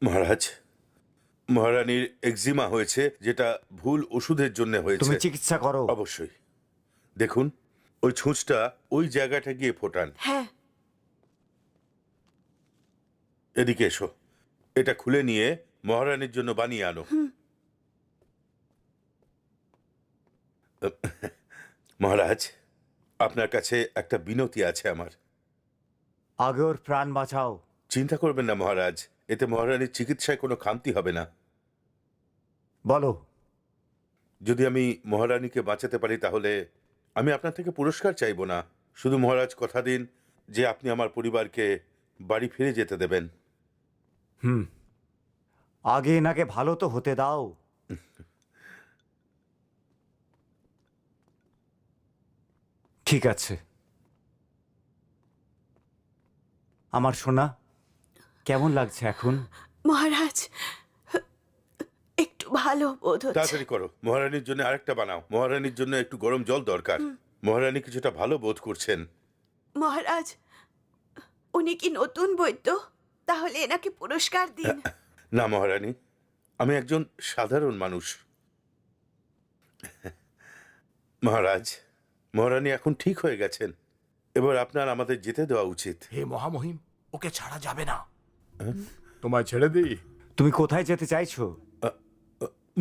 মহারাজ, মহারানীর এক্সিমা হয়েছে, যেটা ভুল ওষুধের জন্য হয়েছে। তুমি চিকিৎসা করো। অবশ্যই। দেখুন, ওই ছুঁচটা ওই জায়গাটা গিয়ে ফোটান। হ্যাঁ, এদিকে এসো, এটা খুলে নিয়ে মহারানীর জন্য বানিয়ে আনো। মহারাজ, আপনার কাছে একটা বিনতি আছে আমার। আগে ওর প্রাণ বাঁচাও। চিন্তা করবেন না মহারাজ, এতে মহারানীর চিকিৎসায় কোনো খামতি হবে না। বলো। যদি আমি মহারানীকে বাঁচাতে পারি তাহলে আমি আপনার থেকে পুরস্কার চাইবো না। শুধু মহারাজ কথা দিন যে আপনি আমার পরিবারকে বাড়ি ফিরে যেতে দেবেন। আগে এনাকে ভালো তো হতে দাও। ঠিক আছে। আমার সোনা, কেমন লাগছে এখন? মহারাজ একটু ভালো বোধ হচ্ছে। তাড়াতাড়ি করো, মহারানীর জন্য আরেকটা বানাও। মহারানীর জন্য একটু গরম জল দরকার। মহারানী কিছুটা ভালো বোধ করছেন। মহারাজ, উনি কি নতুন বৈদ্য? তাহলে এনাকে পুরস্কার দিন। না মহারানী, আমি একজন সাধারণ মানুষ। মহারাজ, মহারানী এখন ঠিক হয়ে গেছেন। এবার আপনার আমাদের যেতে দেওয়া উচিত। হে মহামহিম, ওকে ছাড়া যাবে না। তোমায় ছেড়ে দিই? তুমি কোথায় যেতে চাইছো?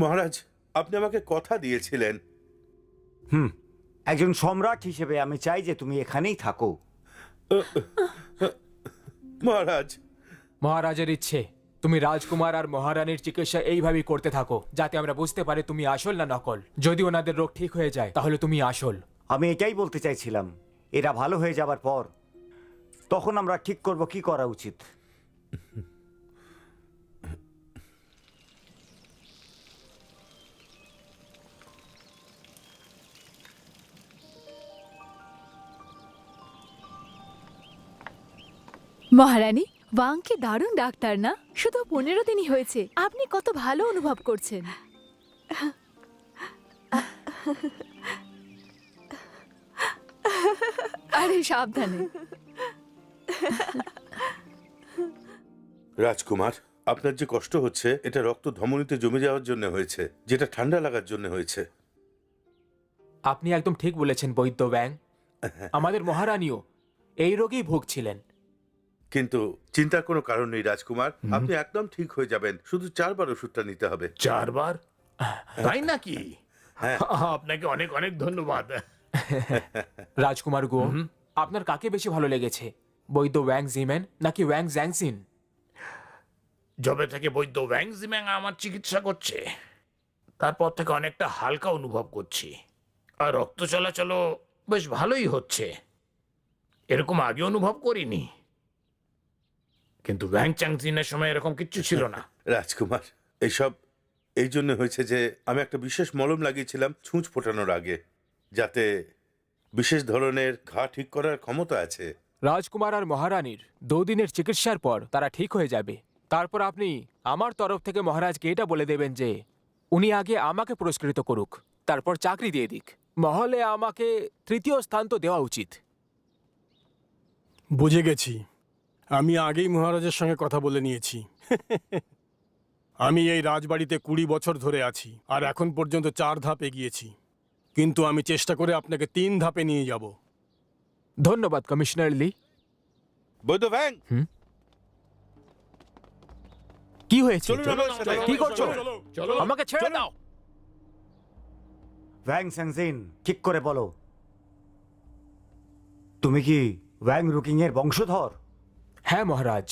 মহারাজ, আপনি আমাকে কথা দিয়েছিলেন। একজন সম্রাট হিসেবে আমি চাই যে তুমি এখানেই থাকো। মহারাজ, মহারাজের ইচ্ছে, তুমি রাজকুমার আর মহারানীর চিকিৎসা এইভাবেই করতে থাকো, যাতে আমরা বুঝতে পারি তুমি আসল না নকল। যদি ওনাদের রোগ ঠিক হয়ে যায় তাহলে তুমি আসল। আমি এটাই বলতে চাইছিলাম। এরা ভালো হয়ে যাবার পর তখন আমরা ঠিক করব কি করা উচিত। মহারানী, ওয়াং কি দারুণ ডাক্তার না? শুধু 15 দিনই হয়েছে, আপনি কত ভালো অনুভব করছেন। আরে সাবধানে। রাজকুমার, আপনার যে কষ্ট হচ্ছে এটা রক্ত ধমনীতে জমে যাওয়ার জন্য হয়েছে, যেটা ঠান্ডা লাগার জন্য হয়েছে। আপনি একদম ঠিক বলেছেন বৈদ্য ব্যাং। আমাদের মহারানীও এই রোগেই ভুগছিলেন। কিন্তু চিন্তার কোনো কারণ নেই রাজকুমার, আপনি একদম ঠিক হয়ে যাবেন। শুধু 4 বার ওষুধটা নিতে হবে। 4 বার? তাই নাকি? হ্যাঁ। আপনাকে অনেক অনেক ধন্যবাদ। রাজকুমার গো, আপনার কাকে বেশি ভালো লেগেছে, বৈদ্য ওয়াং জিমেন নাকি ওয়াং জ্যাংসিন? যবে থেকে বৈদ্য ওয়াং জিম্যাং আমার চিকিৎসা করছে তারপর থেকে অনেকটা হালকা অনুভব করছি, আর রক্ত চলাচলও বেশ ভালোই হচ্ছে। এরকম আগে অনুভব করিনি, কিন্তু ওয়াং চ্যাংজিনের সময় এরকম কিচ্ছু ছিল না। রাজকুমার, এইসব এই জন্য হয়েছে যে আমি একটা বিশেষ মলম লাগিয়েছিলাম ছুঁচ ফোটানোর আগে, যাতে বিশেষ ধরনের ঘা ঠিক করার ক্ষমতা আছে। রাজকুমার আর মহারানীর 2 দিনের চিকিৎসার পর তারা ঠিক হয়ে যাবে। তারপর আপনি আমার তরফ থেকে মহারাজকে এটা বলে দেবেন যে উনি আগে আমাকে পুরস্কৃত করুক, তারপর চাকরি দিয়ে দিক। মহলে আমাকে 3য় স্থান তো দেওয়া উচিত। বুঝে গেছি। আমি আগেই মহারাজের সঙ্গে কথা বলে নিয়েছি। আমি এই রাজবাড়িতে 20 বছর ধরে আছি, আর এখন পর্যন্ত 4 ধাপ এগিয়েছি, কিন্তু আমি চেষ্টা করে আপনাকে 3 ধাপে নিয়ে যাব। ধন্যবাদ কমিশনার লি। বৈদ্য ভ্যাং, কি হয়েছে? চলুন আমার সাথে। কি করছো? চলো আমাকে ছেড়ে দাও। ওয়াং স্যাংজিন, ঠিক করে বলো, তুমি কি ওয়াং রুকিং এর বংশধর? হ্যাঁ মহারাজ,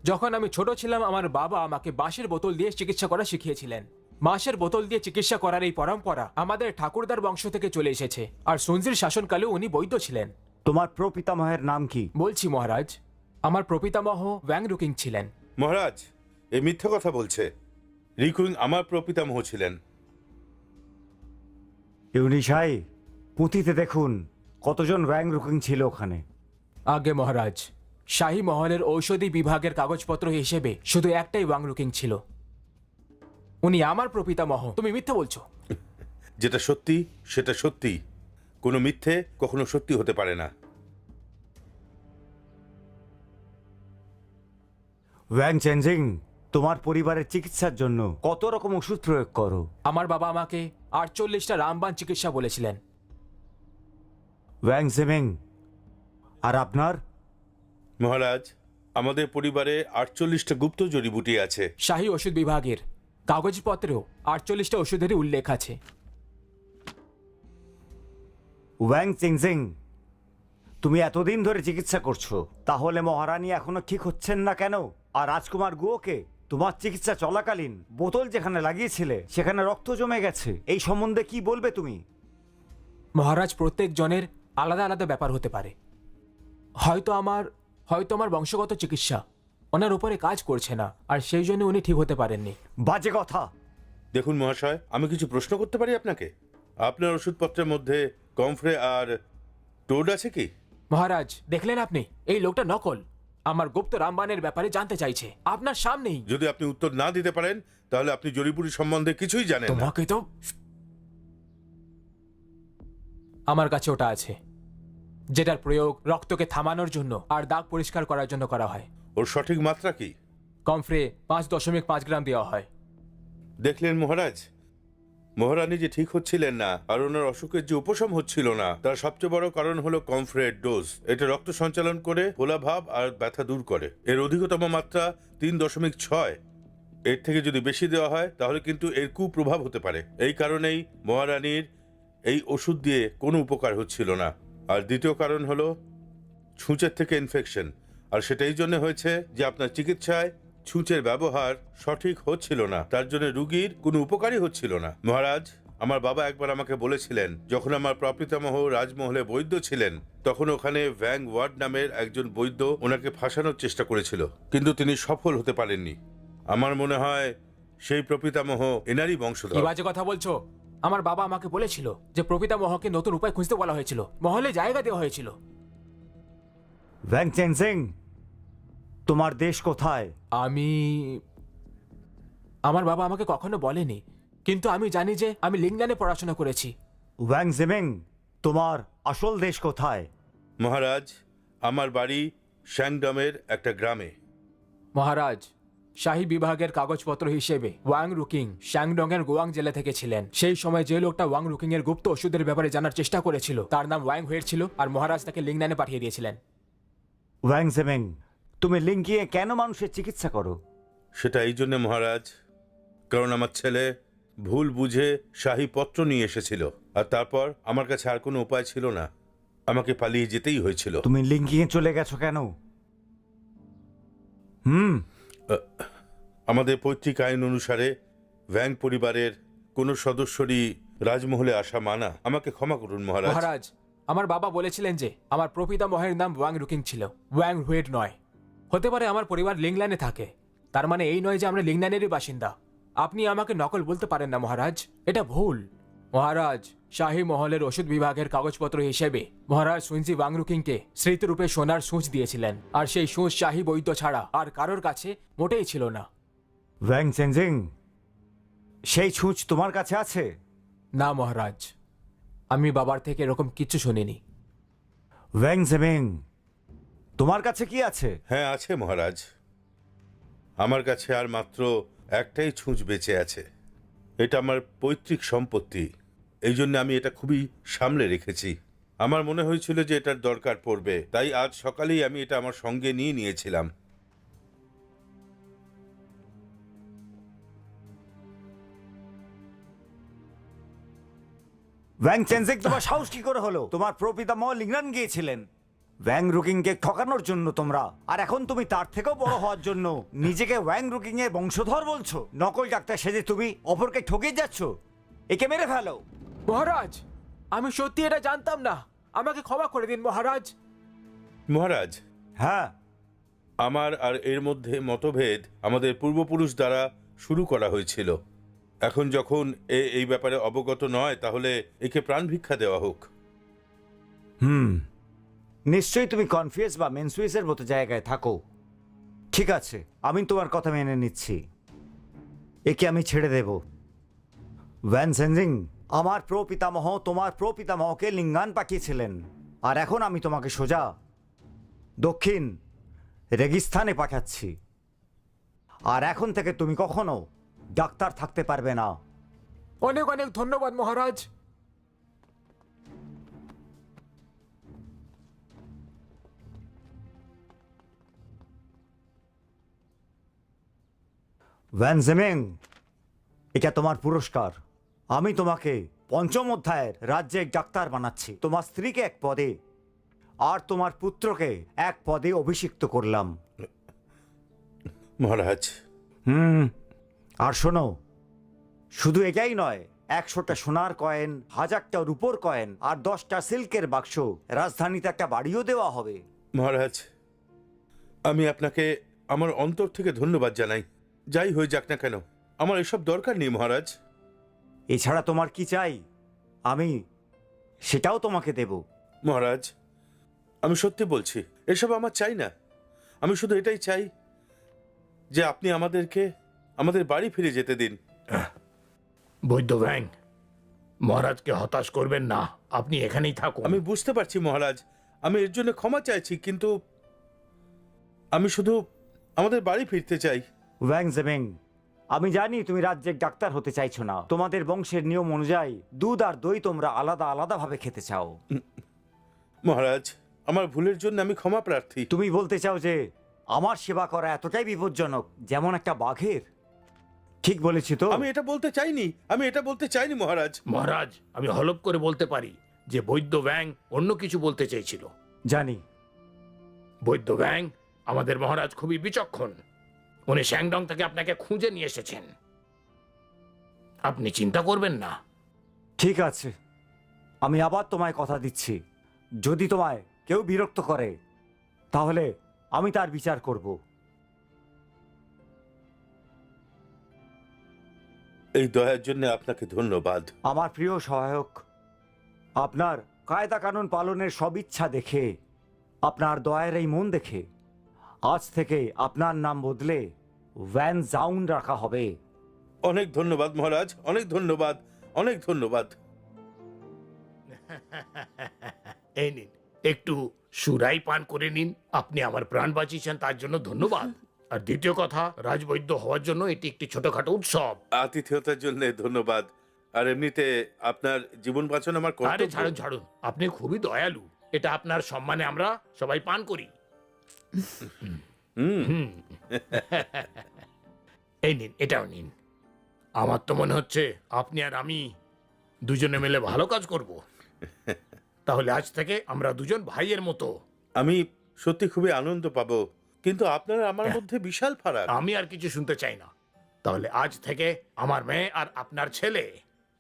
যখন আমি ছোট ছিলাম আমার বাবা আমাকে বাঁশের বোতল দিয়ে চিকিৎসা করা শিখিয়েছিলেন। বাঁশের বোতল দিয়ে চিকিৎসা করার এই পরম্পরা আমাদের ঠাকুরদার বংশ থেকে চলে এসেছে, আর সুনজির শাসনকালেও উনি বৈদ্য ছিলেন। তোমার প্রপিতামহের নাম কি? বলছি মহারাজ, আমার প্রপিতামহ ওয়াং রুকিং ছিলেন। মহারাজ এই মিথ্যা কথা বলছে। রিকুইং আমার প্রপিতামহ ছিলেন। ইউনিশাই, পুঁথিতে দেখুন কতজন ওয়াং রুকিং ছিল ওখানে। আগে মহারাজ, শাহী মহলের ঔষধি বিভাগের কাগজপত্র হিসেবে শুধু একটাই ওয়াং রুকিং ছিল। উনি আমার প্রপিতামহ। তুমি মিথ্যে বলছো। যেটা সত্যি সেটা সত্যি, কোনো মিথ্যে কখনো সত্যি হতে পারে না। ওয়াং চেঞ্জিং, তোমার পরিবারের চিকিৎসার জন্য কত রকম ওষুধ প্রয়োগ করো? আমার বাবা আমাকে 48টা রামবান চিকিৎসা বলেছিলেন। ওয়াং জিমিং, আর আপনার? মহারাজ, আমাদের পরিবারে 48টা গুপ্ত জড়িবুটি আছে। শাহী ওষুধ বিভাগের কাগজপত্রেও 48টা ওষুধেরই উল্লেখ আছে। ওয়াং চিংজিং, তুমি এতদিন ধরে চিকিৎসা করছো, তাহলে মহারানী এখনো ঠিক হচ্ছেন না কেন? আর রাজকুমার গুয়োকে তোমার চিকিৎসা চলাকালীন বোতল যেখানে লাগিয়েছিলে সেখানে রক্ত জমে গেছে, এই সম্বন্ধে কি বলবে তুমি? মহারাজ, প্রত্যেক জনের আলাদা আলাদা ব্যাপার হতে পারে। হয়তো আমার বংশগত চিকিৎসা ওনার উপরে কাজ করছে না, আর সেই জন্য উনি ঠিক হতে পারেননি। বাজে কথা। দেখুন মহাশয়, আমি কিছু প্রশ্ন করতে পারি আপনাকে? আপনার ওষুধপত্রের মধ্যে কমফ্রে আর টোড আছে কি? মহারাজ, দেখলেন আপনি, এই লোকটা নকল। আমার গুপ্ত রামবানের ব্যাপারে জানতে চাইছে আপনার সামনেই। যদি আপনি উত্তর না দিতে পারেন তাহলে আপনি জড়িবুটি সম্বন্ধে কিছুই জানেন না। তোমাকে তো আমার কাছে ওটা আছে, যেটার প্রয়োগ রক্তকে থামানোর জন্য আর দাগ পরিষ্কার করার জন্য করা হয়। ওর সঠিক মাত্রা কি? কমফ্রে 5.5 গ্রাম দেওয়া হয়। দেখলেন মহারাজ, মহারানী যে ঠিক হচ্ছিলেন না আর ওনার অসুখের যে উপশম হচ্ছিল না, তার সবচেয়ে বড় কারণ হলো কমফ্রের ডোজ। এটা রক্ত সঞ্চালন করে ফোলাভাব আর ব্যথা দূর করে। এর অধিকতম মাত্রা 3.6। এর থেকে যদি বেশি দেওয়া হয় তাহলে কিন্তু এর কুপ্রভাব হতে পারে। এই কারণেই মহারানীর এই ওষুধ দিয়ে কোনো উপকার হচ্ছিল না। আর দ্বিতীয় কারণ হলো ছুঁচের থেকে ইনফেকশন, আর সেটা এই জন্য হয়েছে যে আপনার চিকিৎসায় ছুঁচের ব্যবহার সঠিক হচ্ছিল না, তার জন্য রুগীর কোনো উপকারই হচ্ছিল না। মহারাজ, আমার বাবা একবার আমাকে বলেছিলেন, যখন আমার প্রপিতামহ রাজমহলে বৈদ্য ছিলেন তখন ওখানে ভ্যাং ওয়ার্ড নামের একজন বৈদ্য ওনাকে ফাঁসানোর চেষ্টা করেছিল, কিন্তু তিনি সফল হতে পারেননি। আমার মনে হয় সেই প্রপিতামহ এনারই কি বংশধর। বাজে কথা বলছো? আমার বাবা আমাকে বলেছিল যে প্রপিতামহকে নতুন উপায় খুঁজতে বলা হয়েছিল, মহলে জায়গা দেওয়া হয়েছিল। ওয়াং চেঞ্জিং, তোমার দেশ কোথায়? আমার বাবা আমাকে কখনো বলেনি, কিন্তু আমি জানি যে আমি লিংনানে পড়াশোনা করেছি। ওয়াং জিমিং, তোমার আসল দেশ কোথায়? মহারাজ, আমার বাড়ি শ্যাংডমের একটা গ্রামে। মহারাজ, শাহী বিভাগের কাগজপত্র হিসেবে ওয়াং রুকিং শ্যাংডং এর গোয়াং জেলা থেকে ছিলেন। সেই সময় যে লোকটা ওয়াং রুকিং এর গুপ্ত ওষুধের ব্যাপারে জানার চেষ্টা করেছিল তার নাম ওয়াং হুয়ের ছিল, আর মহারাজ তাকে লিংনানে পাঠিয়ে দিয়েছিলেন। ওয়াং জিমিং, তুমি লিঙ্গিয়ে কেন মানুষের চিকিৎসা করো? সেটা এই জন্য মহারাজ, কারণ আমার ছেলে ভুল বুঝে শাহী পত্র নিয়ে এসেছিল, আর তারপর আমার কাছে আর কোনো উপায় ছিল না, আমাকে পালিয়ে যেতেই হয়েছিল। তুমি লিঙ্গিয়ে চলে গেছো কেন? আমাদের পৈতৃক আইন অনুসারে ভ্যাং পরিবারের কোনো সদস্যরই রাজমহলে আসা মানা। আমাকে ক্ষমা করুন মহারাজ। মহারাজ, আমার বাবা বলেছিলেন যে আমার প্রপিতামহের নাম ওয়াং রুকিং ছিল, ওয়াং হুয়েড নয়। হতে পারে আমার পরিবার লিংল্যান্ডে থাকে, তার মানে এই নয় যে আমরা লিংল্যান্ডেরই বাসিন্দা। আপনি আমাকে নকল বলতে পারেন না মহারাজ, এটা ভুল। মহারাজ, শাহী মহলের ওষুধ বিভাগের কাগজপত্র হিসেবে মহারাজ সুনজি ওয়াংরুকিংকে স্মৃতিরূপে সোনার সূঁচ দিয়েছিলেন, আর সেই সূঁচ শাহী বৈদ্য ছাড়া আর কারোর কাছে মোটেই ছিল না। ওয়াং চেনজিং, সেই ছুঁচ তোমার কাছে আছে? না মহারাজ, আমি বাবার থেকে এরকম কিচ্ছু শুনিনি। ওয়াং জেমিং, তোমার কাছে কি আছে? হ্যাঁ আছে মহারাজ, আমার কাছে আর মাত্র একটাই ছুঁচ বেঁচে আছে। এটা আমার পৈতৃক সম্পত্তি, এই জন্য আমি এটা খুবই সামলে রেখেছি। আমার মনে হয়েছিল যে এটার দরকার পড়বে, তাই আজ সকালেই আমি এটা আমার সঙ্গে নিয়ে নিয়েছিলাম। ওয়াং চেনজিং, তোমার সাহস কি করে হলো? তোমার প্রপিতামহ লিংল্যান্ড গিয়েছিলেন ওয়াং রুকিংকে ঠকানোর জন্য তোমরা, আর এখন তুমি তার থেকেও বড় হওয়ার জন্য নিজেকে ওয়াং রুকিং এর বংশধর বলছো। নকল ডাক্তার সেজে তুমি অপরকে ঠকিয়ে যাচ্ছ। একে মেরে ফেলো। মহারাজ, আমি সত্যি এটা জানতাম না, আমাকে ক্ষমা করে দিন মহারাজ। মহারাজ, হ্যাঁ, আমার আর এর মধ্যে মতভেদ আমাদের পূর্বপুরুষ দ্বারা শুরু করা হয়েছিল। এখন যখন এই ব্যাপারে অবগত নয়, তাহলে একে প্রাণ ভিক্ষা দেওয়া হোক। নিশ্চয়ই তুমি কনফিউজ বা মেনসুইসের মতো জায়গায় থাকো। ঠিক আছে, আমি তোমার কথা মেনে নিচ্ছি, একে আমি ছেড়ে দেব। ওয়ান সেনজিং, আমার প্রপিতামহ তোমার প্রপিতামহকে লিঙ্গান পাঠিয়েছিলেন, আর এখন আমি তোমাকে সোজা দক্ষিণ রেগিস্থানে পাঠাচ্ছি। আর এখন থেকে তুমি কখনো ডাক্তার থাকতে পারবে না। অনেক অনেক ধন্যবাদ মহারাজ। ওয়ান জেমিং, এটা তোমার পুরস্কার। আমি তোমাকে ৫ম অধ্যায়ের রাজ্যের ডাক্তার বানাচ্ছি। তোমার স্ত্রীকে এক পদে আর তোমার পুত্রকে এক পদে অভিষিক্ত করলাম। মহারাজ, আর শোনো, শুধু এটাই নয়, ১০০টা সোনার কয়েন, ১০০০টা রূপোর কয়েন আর 10টা সিল্কের বাক্স, রাজধানীতে একটা বাড়িও দেওয়া হবে। মহারাজ, আমি আপনাকে আমার অন্তর থেকে ধন্যবাদ জানাই। যাই হয়ে যাক না কেন, আমার এসব দরকার নেই মহারাজ। এছাড়া তোমার কি চাই, আমি সেটাও তোমাকে দেব। মহারাজ, আমি সত্যি বলছি, এসব আমার চাই না। আমি শুধু এটাই চাই যে আপনি আমাদেরকে আমাদের বাড়ি ফিরে যেতে দিন। বৈদ্য ব্যাং, মহারাজকে হতাশ করবেন না, আপনি এখানেই থাকুন। আমি বুঝতে পারছি মহারাজ, আমি এর জন্য ক্ষমা চাইছি, কিন্তু আমি শুধু আমাদের বাড়ি ফিরতে চাই। ওয়াং জেমিং, আমি জানি তুমি রাজ্যের ডাক্তার হতে চাইছো না। তোমাদের বংশের নিয়ম অনুযায়ী দুধ আর দই তোমরা আলাদা আলাদা ভাবে খেতে চাও। মহারাজ, আমার ভুলের জন্য আমি ক্ষমা প্রার্থী। তুমি বলতে চাও যে আমার সেবা করা এতটাই বিপজ্জনক যেমন একটা বাঘের? ঠিক বলেছি তো? আমি এটা বলতে চাইনি, আমি এটা বলতে চাইনি মহারাজ। মহারাজ, আমি হলপ করে বলতে পারি যে বৈদ্য ব্যাং অন্য কিছু বলতে চেয়েছিল। জানি। বৈদ্য ব্যাং, আমাদের মহারাজ খুবই বিচক্ষণ। উনি শ্যাংডং থেকে আপনাকে খুঁজে নিয়ে এসেছেন, আপনি চিন্তা করবেন না। ঠিক আছে, আমি আবার তোমায় কথা দিচ্ছি, যদি তোমায় কেউ বিরক্ত করে তাহলে আমি তার বিচার করব। এই দয়ার জন্য আপনাকে ধন্যবাদ। আমার প্রিয় সহায়ক, আপনার কায়দা কানুন পালনের সব ইচ্ছা দেখে, আপনার দয়ার এই মন দেখে আজ থেকে আপনার নাম বদলে ভ্যান জাউন রাখা হবে। অনেক ধন্যবাদ মহারাজ, অনেক ধন্যবাদ, অনেক ধন্যবাদ। এই নিন, একটু সুরাই পান করে নিন। আপনি আমার প্রাণ বাঁচিয়েছেন, তার জন্য ধন্যবাদ। আর দ্বিতীয় কথা, রাজবৈদ্য হওয়ার জন্য এটি একটি ছোটখাটো উৎসব। আতিথেয়তার জন্য ধন্যবাদ। আর এমনিতে আপনার জীবন বাঁচানো আমার আরে কর্তব্য। ছাড়ুন ছাড়ুন, আপনি খুবই দয়ালু। এটা আপনার সম্মানে আমরা সবাই পান করি। এই নিন, এটাও নিন। আমার তো মনে হচ্ছে আপনি আর আমি দুজনে মিলে ভালো কাজ করব। তাহলে আজ থেকে আমরা দুজন ভাইয়ের মতো। আমি সত্যি খুবই আনন্দ পাবো কিন্তু আপনার আর আমার মধ্যে বিশাল ফারাক। আমি আর কিছু শুনতে চাই না। তাহলে আজ থেকে আমার মেয়ে আর আপনার ছেলে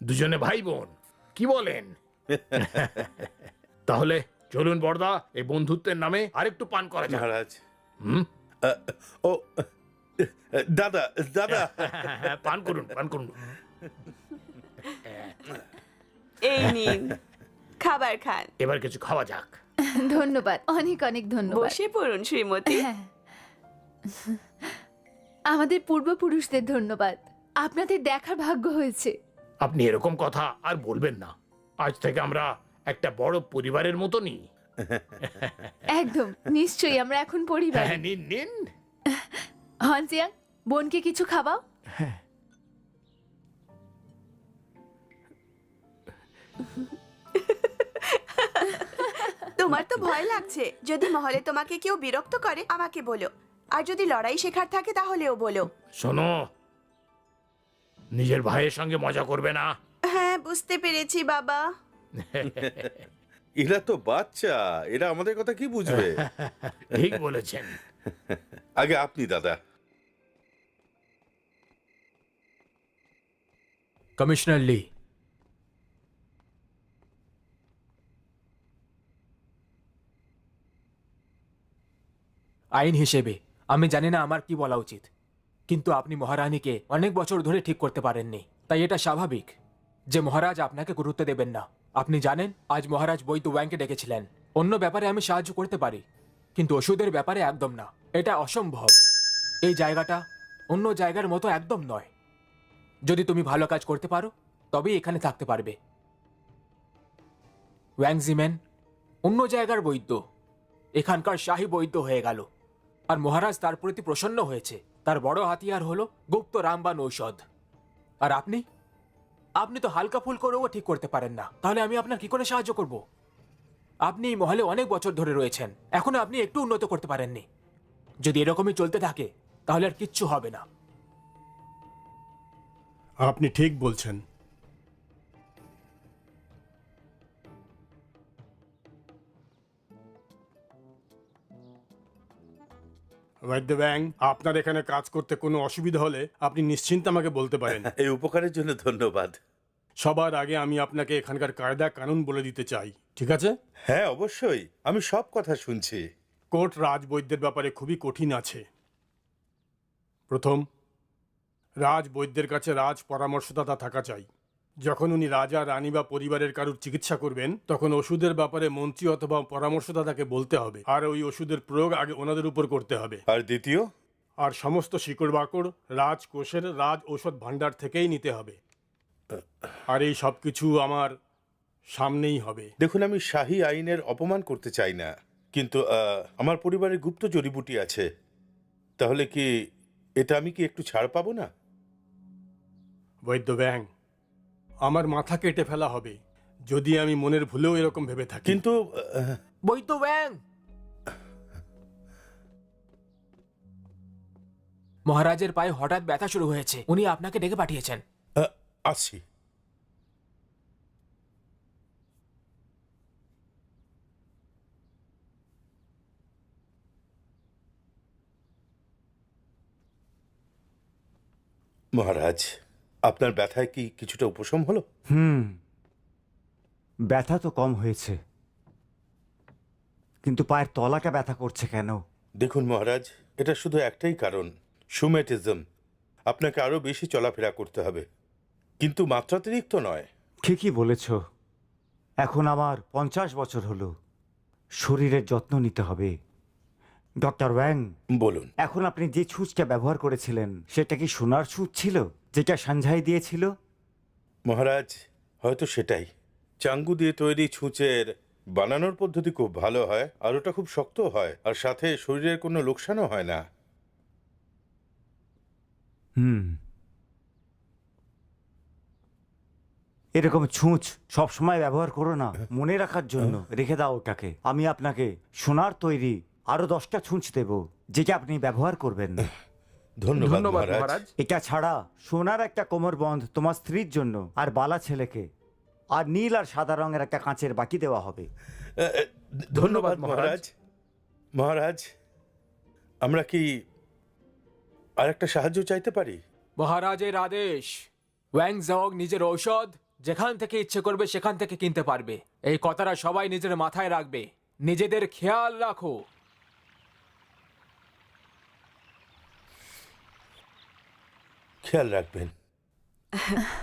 দুজনে ভাই বোন, কি বলেন? তাহলে চলুন বড়দা, এই বন্ধুত্বের নামে আরেকটু পান করা যাক। মহারাজ হুম? ও দাদা দাদা পান করুন, পান করুন। এই নিন খাবার খান। এবার কিছু খাওয়া যাক। ধন্যবাদ, অনেক অনেক ধন্যবাদ। বসে পড়ুন শ্রীমতী। হ্যাঁ। আমাদের পূর্বপুরুষদের ধন্যবাদ, আপনাদের দেখার ভাগ্য হয়েছে। আপনি এরকম কথা আর বলবেন না। আজ থেকে আমরা একটা বড় পরিবারের মতনই। একদম, নিশ্চয়ই আমরা এখন পরিবার। হ্যাঁ, নিন নিন। হনজিয়াং, বোনকে কিছু খাওয়াও। তোমার তো ভয় লাগছে। যদি মহলে তোমাকে কেউ বিরক্ত করে আমাকে বলো, আর যদি লড়াই শেখার থাকে তাহলেও বলো। শোনো, নিজের ভাইয়ের সঙ্গে মজা করবে না। হ্যাঁ, বুঝতে পেরেছি বাবা। এরা তো বাচ্চা, এরা আমাদের কথা কি বুঝবে? ঠিক বলেছেন। আগে আপনি দাদা। কমিশনার লি, আইন হিসেবে আমি জানি না আমার কি বলা উচিত, কিন্তু আপনি মহারানীকে অনেক বছর ধরে ঠিক করতে পারেননি, তাই এটা স্বাভাবিক যে মহারাজ আপনাকে গুরুত্ব দেবেন না। আপনি জানেন আজ মহারাজ বৈদ্য ওয়াংকে ডেকেছিলেন। অন্য ব্যাপারে আমি সাহায্য করতে পারি, কিন্তু ওষুধের ব্যাপারে একদম না। এটা অসম্ভব। এই জায়গাটা অন্য জায়গার মতো একদম নয়। যদি তুমি ভালো কাজ করতে পারো তবেই এখানে থাকতে পারবে। ওয়াংজিম্যান অন্য জায়গার বৈদ্য, এখানকার শাহী বৈদ্য হয়ে গেল, আর মহারাজ তার প্রতি প্রসন্ন হয়েছে। তার বড় হাতিয়ার হলো গুপ্ত রামবান ঔষধ। আর আপনি আপনি তো হালকা ফুল করেও ঠিক করতে পারেন না, তাহলে আমি আপনার কি করে সাহায্য করব? আপনি এই মহলে অনেক বছর ধরে রয়েছেন, এখনো আপনি একটু উন্নত করতে পারেননি। যদি এরকমই চলতে থাকে তাহলে আর কিচ্ছু হবে না। আপনি ঠিক বলছেন। বৈদ্য ব্যাং, আপনার এখানে কাজ করতে কোনো অসুবিধা হলে আপনি নিশ্চিন্তে আমাকে বলতে পারেন। এই উপকারের জন্য ধন্যবাদ। সবার আগে আমি আপনাকে এখানকার কায়দা কানুন বলে দিতে চাই, ঠিক আছে? হ্যাঁ, অবশ্যই, আমি সব কথা শুনছি। কোর্ট রাজবৈদ্যের ব্যাপারে খুবই কঠিন আছে। প্রথম, রাজবৈদ্যের কাছে রাজ পরামর্শদাতা থাকা চাই। যখন উনি রাজা, রানী বা পরিবারের কারুর চিকিৎসা করবেন তখন ওষুধের ব্যাপারে মন্ত্রী অথবা পরামর্শদাতাকে বলতে হবে, আর ওই ওষুধের প্রয়োগ আগে ওনাদের উপর করতে হবে। আর দ্বিতীয়? আর সমস্ত শিকড় বাকড় রাজকোষের রাজ ঔষধ ভাণ্ডার থেকেই নিতে হবে। আর এই সব কিছু আমার সামনেই হবে। দেখুন, আমি শাহী আইনের অপমান করতে চাই না, কিন্তু আমার পরিবারে গুপ্ত জড়িবুটি আছে। তাহলে কি এটা আমি কি একটু ছাড় পাবো না? বৈদ্য ব্যাং, আমার মাথা কেটে ফেলা হবে যদি আমি মনের ভুলেও এরকম ভেবে থাকি। কিন্তু বৈদ্য ওয়াং! মহারাজের পায়ে হঠাৎ ব্যথা শুরু হয়েছে, উনি আপনাকে ডেকে পাঠিয়েছেন। আসছি। মহারাজ, আপনার ব্যথায় কি কিছুটা উপশম হলো? ব্যথা তো কম হয়েছে, কিন্তু পায়ের তলাটা ব্যথা করছে কেন? দেখুন মহারাজ, এটা শুধু একটাই কারণ, সুমেটিজম। আপনাকে আরো বেশি চলাফেরা করতে হবে, কিন্তু মাত্রাতিরিক্ত নয়। ঠিকই বলেছ। এখন আমার 50 বছর হলো, শরীরের যত্ন নিতে হবে। ডক্টর ওয়াং, বলুন। এখন আপনি যে ছুঁচটা ব্যবহার করেছিলেন সেটা কি সোনার ছুঁচ ছিল যেটা সানঝাই দিয়েছিল? মহারাজ, হয়তো সেটাই। চাঙ্গু দিয়ে তৈরি ছুঁচের বানানোর পদ্ধতি খুব ভালো হয়, আর ওটা খুব শক্ত হয়, আর সাথে শরীরের কোনো লোকসানও হয় না। এরকম ছুঁচ সব সময় ব্যবহার করো না, মনে রাখার জন্য রেখে দাও ওটাকে। আমি আপনাকে সোনার তৈরি আরো 10টা ছুঁচ দেব যেটা আপনি ব্যবহার করবেন। ধন্যবাদ ধন্যবাদ মহারাজ। মহারাজ। এটা ছাড়া সোনার একটা কোমরবন্ধ তোমার স্ত্রীর জন্য আর বালা ছেলেকে, আর নীল আর সাদা রঙের একটা কাঁচের বাকি দেওয়া হবে। ধন্যবাদ মহারাজ। মহারাজ, আমরা কি আর একটা সাহায্য চাইতে পারি? মহারাজের আদেশ, ওয়াং জগ নিজের ঔষধ যেখান থেকে ইচ্ছে করবে সেখান থেকে কিনতে পারবে। এই কথাটা সবাই নিজের মাথায় রাখবে। নিজেদের খেয়াল রাখো। খেয়াল রাখবেন।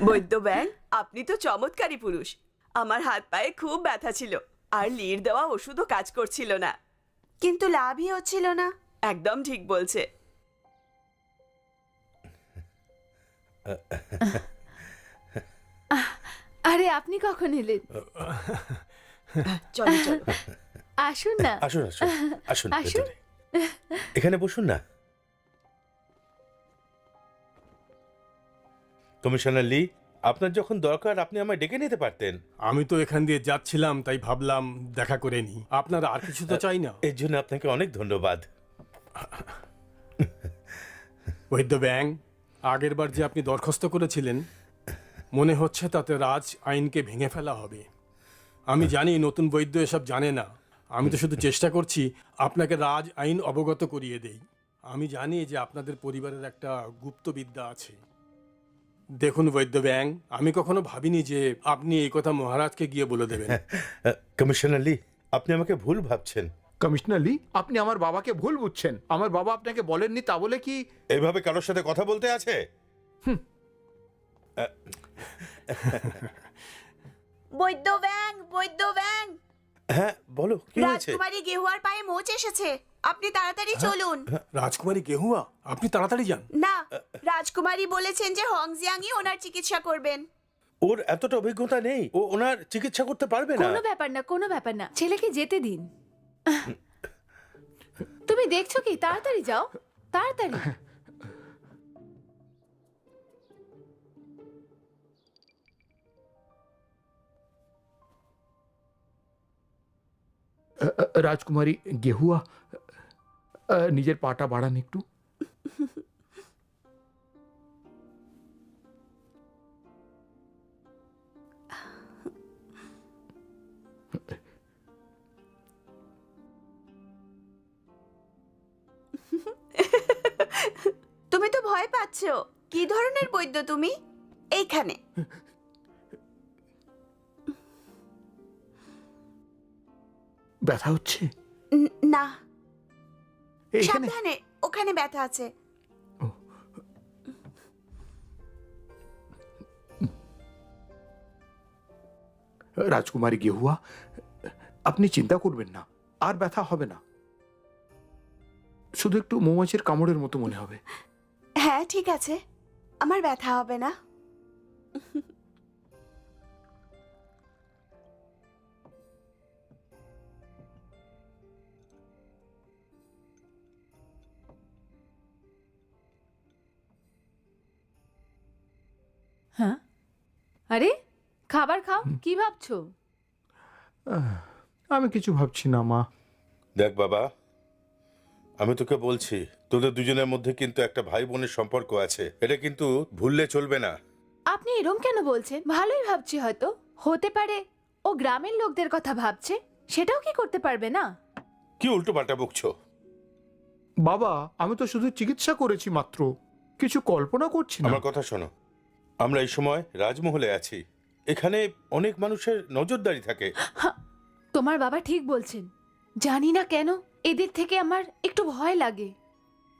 বৈদ্য ব্যাং, আপনি তো চমৎকারী পুরুষ। আমার হাত পায়ে খুব ব্যথা ছিল, আর লির দেওয়া ওষুধও কাজ করছিল না, কিন্তু লাভই হচ্ছিল না। একদম ঠিক বলছে। আরে আপনি কখন এলেন? চলো চলো। আসুন না। আসুন আসুন আসুন আসুন। ভেতরে। এখানে বসুন না। কমিশনার লি, আপনার যখন দরকার আপনি আমায় ডেকে নিতে পারতেন। আমি তো এখান দিয়ে যাচ্ছিলাম, তাই ভাবলাম দেখা করে নি। আপনার আর কিছু তো চাই না? এর জন্য আপনাকে অনেক ধন্যবাদ। বৈদ্য ব্যাং, আগের বার যে আপনি দরখাস্ত করেছিলেন, মনে হচ্ছে তাতে রাজ আইনকে ভেঙে ফেলা হবে। আমি জানি নতুন বৈদ্য এসব জানে না। আমি তো শুধু চেষ্টা করছি আপনাকে রাজ আইন অবগত করিয়ে দেই। আমি জানি যে আপনাদের পরিবারের একটা গুপ্তবিদ্যা আছে। দেখুন বৈদ্য ব্যাং, আমি কখনো ভাবিনি যে আপনি এই কথা মহারাজকে গিয়ে বলে দেবেন। কমিশনার লি, আপনি আমাকে ভুল ভাবছেন। কমিশনার লি, আপনি আমার বাবাকে ভুল বুঝছেন। আমার বাবা আপনাকে বলেননি তা বলে কি? এইভাবে কারোর সাথে কথা বলতে আছে? বৈদ্য ব্যাং, বৈদ্য ব্যাং, হ্যাঁ বলো, কি হয়েছে? রাজকুমারী গেহুয়ার পায়ে মোচ এসেছে, আপনি তাড়াতাড়ি চলুন। রাজকুমারী গেহুয়া, আপনি তাড়াতাড়ি যান। না, রাজকুমারী বলেছেন যে হংজিয়াংই ওনার চিকিৎসা করবেন। ওর এতটা অভিজ্ঞতা নেই, ও ওনার চিকিৎসা করতে পারবে না। কোনো ব্যাপার না, কোনো ব্যাপার না, ছেলেকে যেতে দিন। তুমি দেখছো কি? তাড়াতাড়ি যাও, তাড়াতাড়ি। রাজকুমারী গেহুয়া, নিজের পাটা বাড়ান একটু। তুমি তো ভয় পাচ্ছ। কি ধরনের বৈদ্য তুমি? এইখানে। ব্যথা হচ্ছে? না, এইখানে? সাবধানে, ওখানে ব্যথা আছে। রাজকুমারী গেহুয়া, আপনি চিন্তা করবেন না, আর ব্যথা হবে না। শুধু একটু মৌমাছির কামড়ের মতো মনে হবে। হ্যাঁ ঠিক আছে, আমার ব্যথা হবে না। হ্যাঁ, আরে খাবার খাও, কি ভাবছো? আমি কিছু ভাবছি না মা। দেখ বাবা, আমি তোকে বলছি, তোদের দুজনের মধ্যে কিন্তু একটা ভাই বোনের সম্পর্ক আছে, এটা কিন্তু ভুললে চলবে না। আপনি এরম কেন বলছেন? ভালোই ভাবছি হয়তো। হতে পারে ও গ্রামের লোকদের কথা ভাবছে, সেটাও কি করতে পারবে না? কি উল্টো পাল্টা বকছো? বাবা, আমি তো শুধু চিকিৎসা করেছি মাত্র, কিছু কল্পনা করছি না। আমার কথা শোনো, আমরা এই সময় রাজমহলে আছি, এখানে অনেক মানুষের নজরদারি থাকে। তোমার বাবা ঠিক বলছেন। জানি না কেন এদের থেকে আমার একটু ভয় লাগে।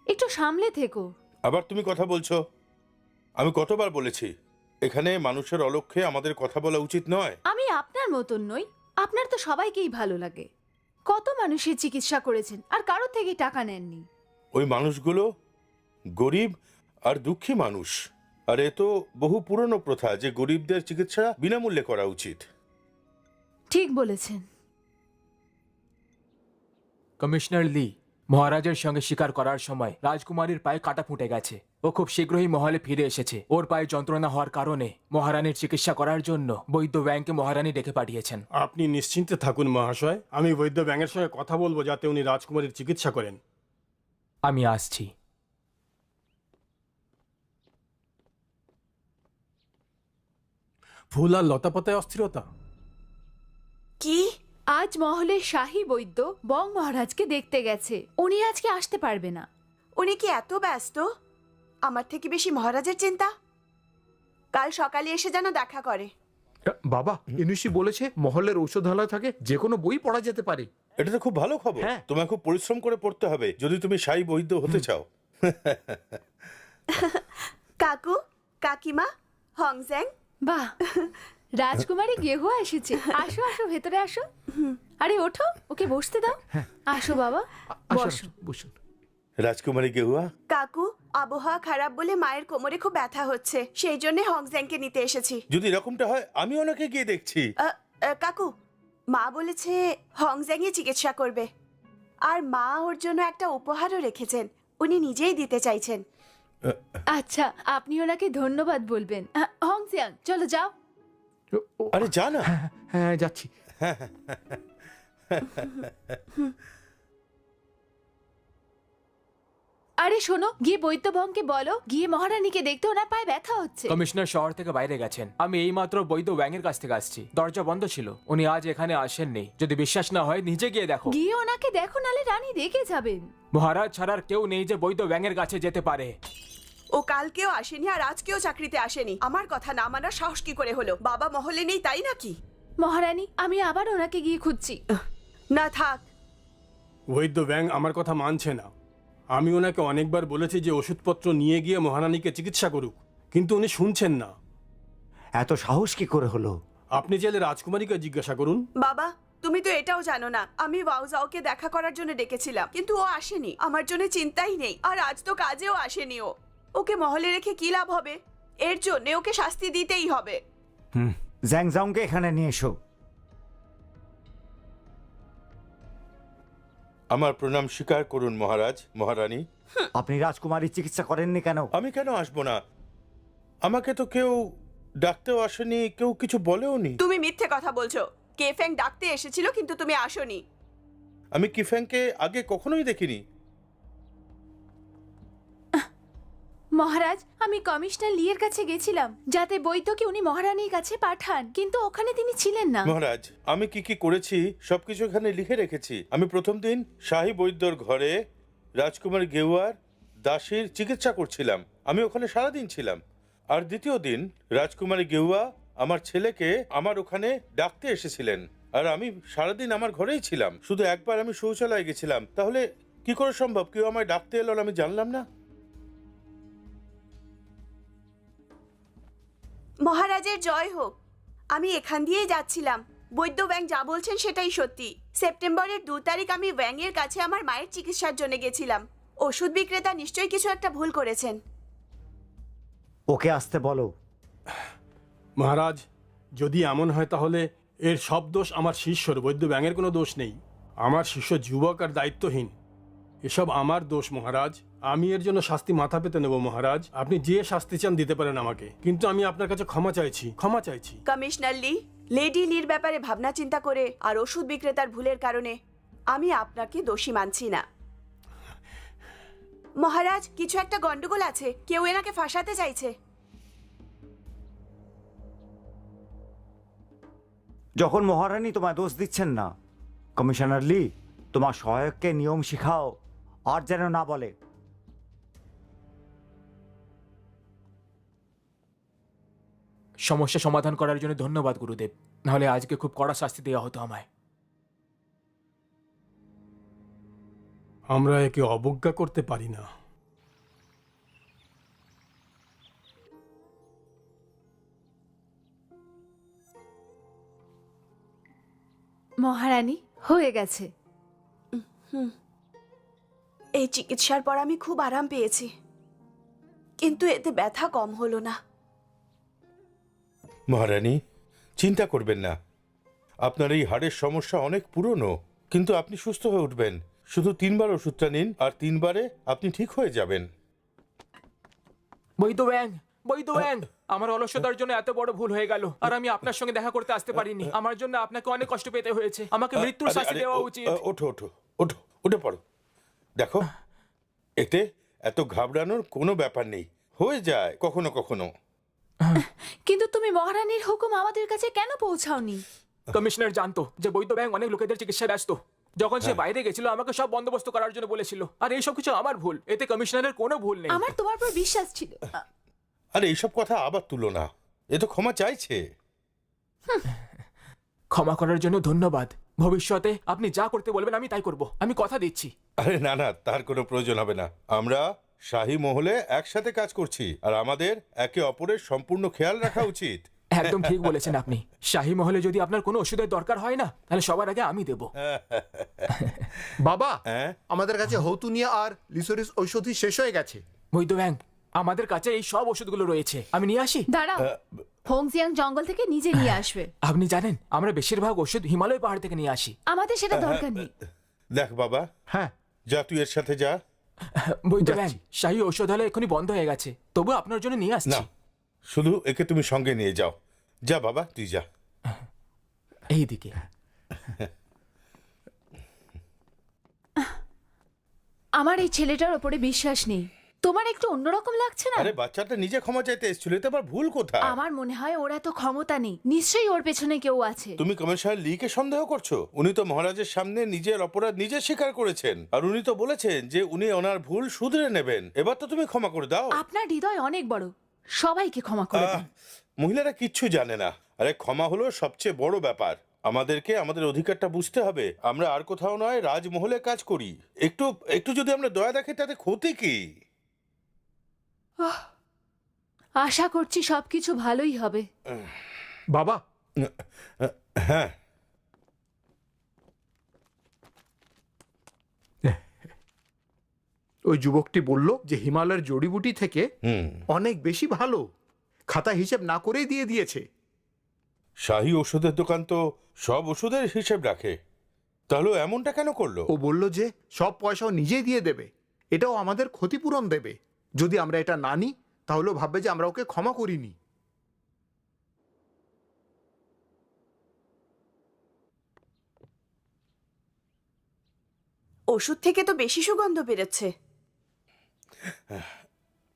একটু সামলে থেকো। আবার তুমি কথা বলছো? আমি কতবার বলেছি এখানে মানুষের অলক্ষ্যে আমাদের কথা বলা উচিত নয়। আমি আপনার মতন নই। আপনার তো সবাইকেই ভালো লাগে। কত মানুষের চিকিৎসা করেছেন আর কারোর থেকে টাকা নেননি। ওই মানুষগুলো গরিব আর দুঃখী মানুষ, আর এ তো বহু পুরনো প্রথা যে গরিবদের চিকিৎসা বিনামূল্যে করা উচিত। ঠিক বলেছেন। কমিশনার লি, মহারাজের সঙ্গে শিকার করার সময় রাজকুমারীর পায়ে কাটা ফুটে গেছে। ও খুব শীঘ্রই মহলে ফিরে এসেছে। ওর পায়ে যন্ত্রণা হওয়ার কারণে মহারানীর চিকিৎসা করার জন্য বৈদ্য ব্যাংকে মহারানী ডেকে পাঠিয়েছেন। আপনি নিশ্চিন্তে থাকুন মহাশয়, আমি বৈদ্য ব্যাঙের সঙ্গে কথা বলবো যাতে উনি রাজকুমারীর চিকিৎসা করেন। আমি আসছি। ফুল আর লতাপাতায় অস্থিরতা? কি? আজ আজ মহলের শাহী বৈদ্য বং মহারাজকে দেখতে গেছে। উনি আজকে আসতে পারবে না। উনি কি এত ব্যস্ত? আমার থেকে বেশি মহারাজের চিন্তা। কাল সকালে এসে যেন দেখা করে। বাবা, ইনুসি বলেছে মহলের ঔষধালয় থাকে যে কোনো বই পড়া যেতে পারে। এটা তো খুব ভালো খবর। হ্যাঁ। তোমায় খুব পরিশ্রম করে পড়তে হবে যদি তুমি সাই বৈদ্য হতে চাও। কাকু, কাকিমা, হংজ্যাং, বাহ, রাজকুমারী গেহুয়া এসেছে। আসো আসো, ভেতরে আসো। আরে ওঠো, ওকে বসতে দাও। আসো বাবা, বসো। বসুন। রাজকুমারী গেহুয়া, কাকু, আবহাওয়া খারাপ বলে মায়ের কোমরে খুব ব্যথা হচ্ছে, সেই জন্য হংজ্যাংকে নিতে এসেছি। যদি এরকমটা হয় আমি ওনাকে গিয়ে দেখছি। কাকু, মা বলেছে হংজ্যাংই চিকিৎসা করবে, আর মা ওর জন্য একটা উপহারও রেখেছেন, উনি নিজেই দিতে চাইছেন। আচ্ছা, আপনি ওনাকে ধন্যবাদ বলবেন। হংজিয়াং, চলো যাও। আরে যা না। হ্যাঁ, যাচ্ছি। আরে শোনো, গিয়ে বৈদ্যভঙ্গকে বলো গিয়ে মহারানীকে দেখতে, ওনার পায়ে ব্যথা হচ্ছে। কমিশনার শহর থেকে বাইরে গেছেন। আমি এইমাত্র বৈদ্য ব্যাঙের কাছ থেকে আসছি। দরজা বন্ধ ছিল, উনি আজ এখানে আসেননি। যদি বিশ্বাস না হয় নিজে গিয়ে দেখো। গিয়ে ওনাকে দেখো, নালে রানী রেগে যাবেন। মহারাজ ছাড়ার কেউ নেই যে বৈদ্য ব্যাঙের কাছে যেতে পারে। ও কালকেও আসেনি আর আজকেও চাকরিতে আসেনি। আমার কথা না মানার সাহস কি করে হলো? বাবা মহলে নেই তাই নাকি? মহারানী, আমি আবার ওনাকে গিয়ে খুঁজছি। না থাক। বৈদ্য ব্যাং আমার কথা মানছে না। আমি ওনাকে অনেকবার বলেছি যে ওষুধপত্র নিয়ে গিয়ে মহারানীকে চিকিৎসা করুক, কিন্তু উনি শুনছেন না। এত সাহস কি করে হলো? আপনি চাইলে রাজকুমারীকে জিজ্ঞাসা করুন। বাবা, তুমি তো এটাও জানো না আমি ওয়াওজাওকে দেখা করার জন্য ডেকেছিলাম, কিন্তু ও আসেনি। আমার জন্য চিন্তাই নেই, আর আজ তো কাজেও আসেনি ও। ওকে মহলে রেখে কি লাভ হবে? এর জন্য ওকে শাস্তি দিতেই হবে। জ্যাংজাংকে এখানে নিয়ে এসো। আমার প্রণাম স্বীকার করুন মহারাজ, মহারানী। আপনি রাজকুমারীর চিকিৎসা করেননি কেন? আমি কেন আসবো না? আমাকে তো কেউ ডাকতেও আসেনি, কেউ কিছু বলেওনি। তুমি মিথ্যে কথা বলছো। কেফেং ডাকতে এসেছিল কিন্তু তুমি আসোনি। আমি কিফ্যাংকে আগে কখনোই দেখিনি। মহারাজ, আমি কমিশনার লিয়ের কাছে গেছিলাম যাতে বৈদ্যকে উনি মহারানীর কাছে পাঠান, কিন্তু ওখানে তিনি ছিলেন না। মহারাজ, আমি কি কি করেছি সবকিছু এখানে লিখে রেখেছি। আমি প্রথম দিন শাহী বৈদ্যর ঘরে রাজকুমার গেওয়ার দাসীর চিকিৎসা করছিলাম। আমি ওখানে সারাদিন ছিলাম। আর দ্বিতীয় দিন রাজকুমারী গেওয়া আমার ছেলেকে আমার ওখানে ডাকতে এসেছিলেন, আর আমি সারাদিন আমার ঘরেই ছিলাম। শুধু একবার আমি শৌচালয়ে গেছিলাম। তাহলে কি করে সম্ভব কেউ আমায় ডাকতে এলো আর আমি জানলাম না? মহারাজের জয় হোক। আমি এখান দিয়েই যাচ্ছিলাম। বৈদ্য ব্যাং যা বলছেন সেটাই সত্যি। সেপ্টেম্বরের 2 তারিখ আমি ব্যাঙের কাছে আমার মায়ের চিকিৎসার জন্য গেছিলাম। ওষুধ বিক্রেতা নিশ্চয়ই কিছু একটা ভুল করেছেন। ওকে আসতে বলো। মহারাজ, যদি এমন হয় তাহলে এর সব দোষ আমার শিষ্যর। বৈদ্য ব্যাঙের কোনো দোষ নেই। আমার শিষ্য যুবক আর দায়িত্বহীন। এসব আমার দোষ মহারাজ। আমি এর জন্য শাস্তি মাথা পেতে নেব মহারাজ। আপনি যে শাস্তি চান দিতে পারেন আমাকে, কিন্তু আমি আপনার কাছে ক্ষমা চাইছি, ক্ষমা চাইছি। কমিশনার লি, লেডি লির ব্যাপারে ভাবনা চিন্তা করে আর ওষুধ বিক্রেতার ভুলের কারণে আমি আপনাকে দোষী মানছি না। মহারাজ, কিছু একটা গন্ডগোল আছে। কেউ এনাকে ফাঁসাতে চাইছে। যখন মহারানী তোমায় দোষ দিচ্ছেন না, কমিশনার লি তোমার সহায়ককে নিয়ম শিখাও আর যেন না বলে। সমস্যা সমাধান করার জন্য ধন্যবাদ গুরুদেব, নাহলে আজকে খুব কড়া শাস্তি দেওয়া হতো আমায়। আমরা একে অবজ্ঞা করতে পারি না। মহারানী, হয়ে গেছে। এই চিকিৎসার পর আমি খুব আরাম পেয়েছি, কিন্তু এতে ব্যথা কম হলো না। মহারানী, চিন্তা করবেন না। আপনার এই হাড়ের সমস্যা অনেক পুরনো, কিন্তু আপনি সুস্থ হয়ে উঠবেন। শুধু 3 বার ওষুধটা নিন, আর 3 বারে আপনি ঠিক হয়ে যাবেন। বৈদ্য ব্যাং, বৈদ্য ব্যাং, আমার অলসতার জন্য এত বড় ভুল হয়ে গেল, আর আমি আপনার সঙ্গে দেখা করতে আসতে পারিনি। আমার জন্য আপনাকে অনেক কষ্ট পেতে হয়েছে। আমাকে মৃত্যুর শাস্তি দেওয়া উচিত। ওঠো ওঠো ওঠো, উঠে পড়ো। দেখো, এতে এত ঘাবড়ানোর কোনো ব্যাপার নেই, হয়ে যায় কখনো কখনো। কিন্তু তুমি মহারানীর হুকুম আমাদের কাছে কেন পৌঁছাওনি? কমিশনার জানতো যে বৈদ্য ব্যাংক অনেক লোকেদের চিকিৎসায় ব্যস্ত। যখন সে বাইরে গেছিল আমাকে সব বন্দোবস্ত করার জন্য বলেছিল, আর এই সব কিছু আমার ভুল, এতে কমিশনারের কোনো ভুল নেই। আমার তোমার উপর বিশ্বাস ছিল। আরে এইসব কথা আবার তুলো না, এ তো ক্ষমা চাইছে। ক্ষমা করার জন্য ধন্যবাদ। ভবিষ্যতে আপনি যা করতে বলবেন আমি তাই করব, আমি কথা দিচ্ছি। আরে না না, তার কোনো প্রয়োজন হবে না। আমরা শাহী মহলে একসাথে কাজ করছি, আর আমাদের একে অপরের সম্পূর্ণ খেয়াল রাখা উচিত। একদম ঠিক বলেছেন আপনি। শাহী মহলে যদি আপনার কোনো ওষুধের দরকার হয় না, তাহলে সবার আগে আমি দেব। বাবা, হ্যাঁ? আমাদের কাছে হৌতুনিয়া আর লিসোরিস ঔষধি শেষ হয়ে গেছে। বৈদ্য ব্যাংক, আমাদের কাছে এই সব ওষুধগুলো রয়েছে, আমি নিয়ে আসি। দাঁড়াও, হোংজিয়াং জঙ্গল থেকে নিজে নিয়ে আসবে। আপনি জানেন আমরা বেশিরভাগ ওষুধ হিমালয় পাহাড় থেকে নিয়ে আসি। আমাদের সেটা দরকার নেই। দেখ বাবা, হ্যাঁ, যা তুই এর সাথে যা। বৈদ্য যাচ্ছি। ব্যাংক, শাহী ঔষধালয় এখনই বন্ধ হয়ে গেছে, তবু আপনার জন্য নিয়ে না, আসছি। শুধু একে তুমি সঙ্গে নিয়ে যাও। যা বাবা, তুই যা। এইদিকে। আমার এই ছেলেটার ওপরে বিশ্বাস নেই। তোমার একটু অন্যরকম লাগছে না? আরে বাচ্চাটা নিজে ক্ষমা চাইতে এসেছিল, এতে আবার ভুল কোথায়? আমার মনে হয় ওর এত ক্ষমতা নেই, নিশ্চয়ই ওর পেছনে কেউ আছে। তুমি কমিশনার লিকে সন্দেহ করছো? উনি তো মহারাজের সামনে নিজের অপরাধ নিজে স্বীকার করেছেন, আর উনি তো বলেছেন যে উনি ওনার ভুল শুধরে নেবেন। এবার তো তুমি ক্ষমা করে দাও। আপনার হৃদয় অনেক বড়, সবাইকে ক্ষমা করে দেন। মহিলারা কিচ্ছু জানে না। আরে ক্ষমা হলো সবচেয়ে বড় ব্যাপার। আমাদেরকে আমাদের অধিকারটা বুঝতে হবে। আমরা আর কোথাও নয়, রাজমহলে কাজ করি। একটু একটু যদি আমরা দয়া দেখি তাতে ক্ষতি কি? আশা করছি সবকিছু ভালোই হবে। বাবা, হ্যাঁ, ওই যুবকটি বলল যে হিমালয়ের জড়িবুটি থেকে হুম। অনেক বেশি ভালো। খাতা হিসেব না করেই দিয়ে দিয়েছে। শাহী ওষুধের দোকান তো সব ওষুধের হিসেব রাখে, তাহলে ও এমনটা কেন করলো? ও বলল যে সব পয়সাও নিজেই দিয়ে দেবে, এটাও আমাদের ক্ষতিপূরণ দেবে। যদি আমরা এটা না নিই তাহলেও ভাববে যে আমরা ওকে ক্ষমা করিনি। ওষুধ থেকে তো বেশি সুগন্ধ বেরোচ্ছে।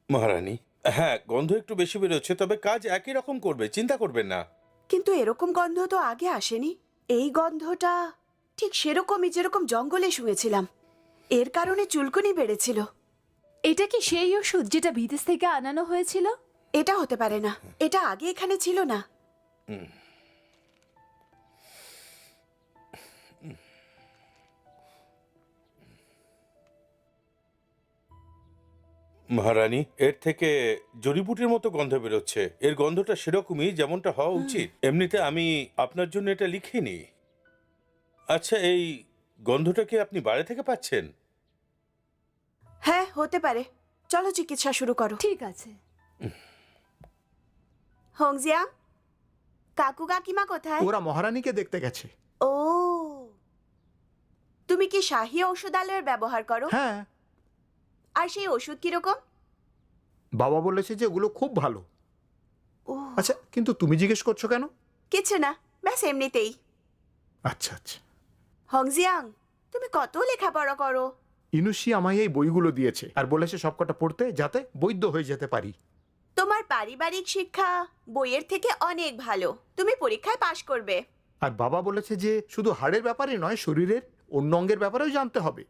মহারানী, হ্যাঁ, গন্ধ একটু বেশি বেরোচ্ছে, তবে কাজ একই রকম করবে, চিন্তা করবেন না। কিন্তু এরকম গন্ধ তো আগে আসেনি। এই গন্ধটা ঠিক সেরকমই যেরকম জঙ্গলে শুয়েছিলাম। এর কারণে চুলকুনি বেড়েছিল। এটা কি সেই ওষুধ যেটা বিদেশ থেকে আনানো হয়েছিল? এটা হতে পারে না, এটা আগে এখানে ছিল না। মহারানী, এর থেকে জড়িবুটির মতো গন্ধ বেরোচ্ছে। এর গন্ধটা সেরকমই যেমনটা হওয়া উচিত। এমনিতে আমি আপনার জন্য এটা লিখিনি। আচ্ছা, এই গন্ধটা কি আপনি বাইরে থেকে পাচ্ছেন? হ্যাঁ, হতে পারে। চলো চিকিৎসা শুরু করো। ঠিক আছে। হোংজিয়াং, কাকু কাকিমা কোথায়? ওরা মহারানীকে দেখতে গেছে। ও, তুমি কি শাহী ঔষধালয়ের ব্যবহার করো? হ্যাঁ, আর সেই ওষুধ কিরকম? বাবা বলেছে যে ওগুলো খুব ভালো। ও, আচ্ছা, কিন্তু তুমি জিজ্ঞেস করছো কেন? কিছু না, ব্যাস এমনিতেই। আচ্ছা আচ্ছা। হংজিয়াং, তুমি কত লেখাপড়া করো? ইনুশি আমায় এই বইগুলো দিয়েছে আর বলেছে সবকটা পড়তে, যাতে বৈদ্য হয়ে যেতে পারি। তোমার পারিবারিক শিক্ষা বইয়ের থেকে অনেক ভালো। তুমি পরীক্ষায় পাশ করবে। আর বাবা বলেছে যে শুধু হাড়ের ব্যাপারে নয়, শরীরের অন্য অঙ্গের ব্যাপারেও জানতে হবে।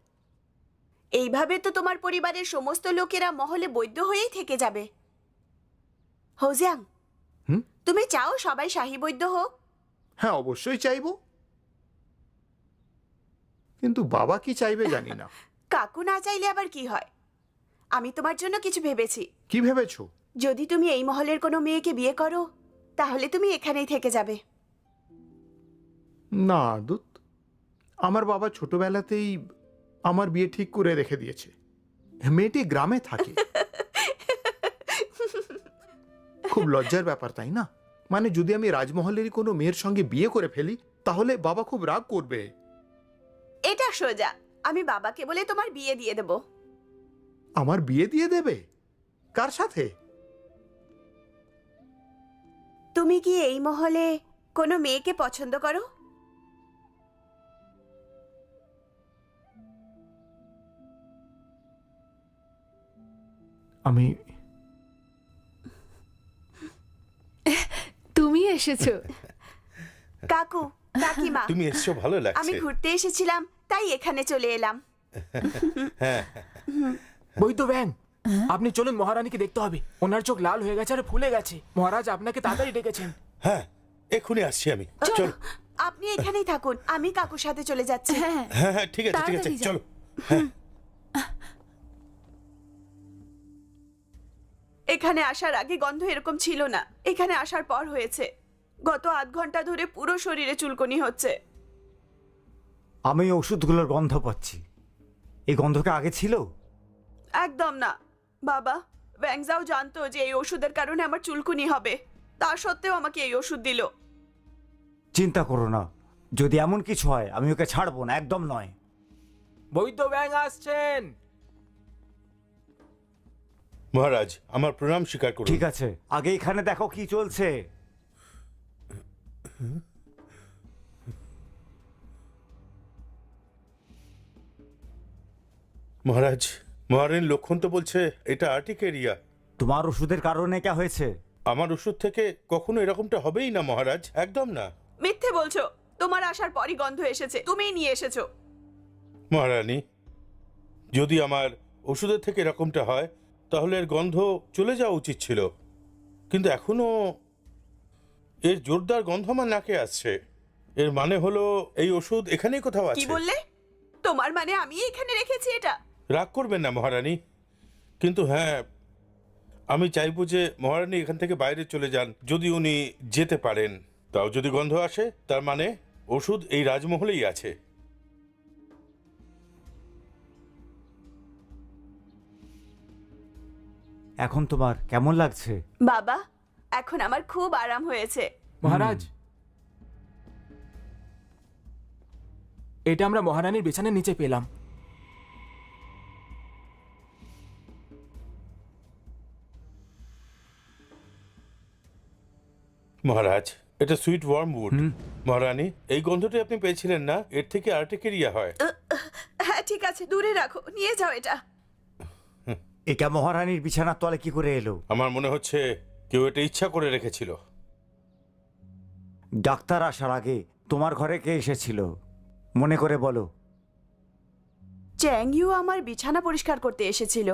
এইভাবে তো তোমার পরিবারের সমস্ত লোকেরা মহলে বৈদ্য হয়েই থেকে যাবে। হৌজিয়াং, হুম? তুমি চাও সবাই শাহী বৈদ্য হোক? হ্যাঁ, অবশ্যই চাইবো, কিন্তু বাবা কি চাইবে জানি না। কাকু না চাইলে আবার কি হয়? আমি তোমার জন্য কিছু ভেবেছি। কি ভেবেছো? যদি তুমি এই মহলের কোনো মেয়েকে বিয়ে করো, তাহলে তুমি এখানেই থেকে যাবে। না দুত, আমার বাবা ছোটবেলাতেই আমার বিয়ে ঠিক করে রেখে দিয়েছে। মেয়েটি গ্রামে থাকে। খুব লজ্জার ব্যাপার, তাই না? মানে যদি আমি রাজমহলেরই কোনো মেয়ের সঙ্গে বিয়ে করে ফেলি, তাহলে বাবা খুব রাগ করবে। এটা সোজা, আমি বাবাকে বলে তোমার বিয়ে দিয়ে দেব। আমার বিয়ে দিয়ে দেবে? কার সাথে? তুমি কি এই মহলে কোনো মেয়েকে পছন্দ করো? আমি তুমি এসেছো। কাকু, কাকিমা তুমি এসছো, ভালো আমি লাগছে। ঘুরতে এসেছিলাম তাই এখানে চলে এলাম। বৈদ্য ব্যাং, আপনি চলুন, মহারানীকে দেখতে হবে। ওনার চোখ লাল হয়ে গেছে আর ফুলে গেছে। মহারাজ আপনাকে তাড়াতাড়ি ডেকেছেন। হ্যাঁ, এক্ষুনি আসছি আমি। চলো। আপনি এখানেই থাকুন, আমি কাকুর সাথে চলে যাচ্ছি। হ্যাঁ হ্যাঁ হ্যাঁ, ঠিক আছে ঠিক আছে, তাড়াতাড়ি যাও। চলো। এখানে আসার আগে গন্ধ এরকম ছিল না, এখানে আসার পর হয়েছে। গত আধ ঘন্টা ধরে পুরো শরীরে চুলকুনি হচ্ছে। আমি এই ওষুধগুলোর গন্ধ পাচ্ছি। এই গন্ধটা আগে ছিল? একদম না বাবা, ব্যাংজাও জানতো যে এই ওষুধের কারণে আমার চুলকুনি হবে, তা সত্ত্বেও আমাকে এই ওষুধ দিল। চিন্তা করো না, যদি এমন কিছু হয় আমি ওকে ছাড়বো না, একদম নয়। বৈদ্য ব্যাং আসছেন। মহারাজ, আমার প্রণাম স্বীকার করুন। ঠিক আছে, আগে এখানে দেখো কি চলছে। মহারাজ, মহারানীর লক্ষণ তো বলছে এটা আর্টিকেরিয়া। তোমার ওষুধের কারণে কে হয়েছে? আমার ওষুধ থেকে কখনো এরকমটা হবেই না মহারাজ, একদম না। মিথ্যে বলছো, তোমার আসার পরই গন্ধ এসেছে, তুমিই নিয়ে এসেছো। মহারানী, যদি আমার ওষুধের থেকে এরকমটা হয় তাহলে এর গন্ধ চলে যাওয়া উচিত ছিল, কিন্তু এখনো এর জোরদার গন্ধ আমার নাকে আসছে। এর মানে হলো এই ওষুধ এখানেই কোথাও কি আছে। বললে? তোমার মানে আমি এখানে রেখেছি এটা? রাগ করবেন না মহারানী, কিন্তু হ্যাঁ, আমি চাইবো যে মহারানী এখান থেকে বাইরে চলে যান, যদি উনি যেতে পারেন। তাও যদি গন্ধ আসে তার মানে ওষুধ এই রাজমহলেই আছে। এখন তোমার কেমন লাগছে? বাবা, এখন আমার খুব আরাম হয়েছে। মহারাজ, এটা আমরা মহারানীর বিছানার নিচে পেলাম। মহারাজ, এটা সুইট ওয়ার্মউড। মহারানী, এই গন্ধটি আপনি পেয়েছিলেন না? এর থেকে আর্টিকেরিয়া হয়। হ্যাঁ ঠিক আছে, দূরে রাখো, নিয়ে যাও এটা। এটা মহারানীর বিছানার তলে কি করে এলো? আমার মনে হচ্ছে কেউ এটা ইচ্ছা করে রেখেছিল। ডাক্তার আসার আগে তোমার ঘরে কে এসেছিল মনে করে বলো? চ্যাংইউ আমার বিছানা পরিষ্কার করতে এসেছিল,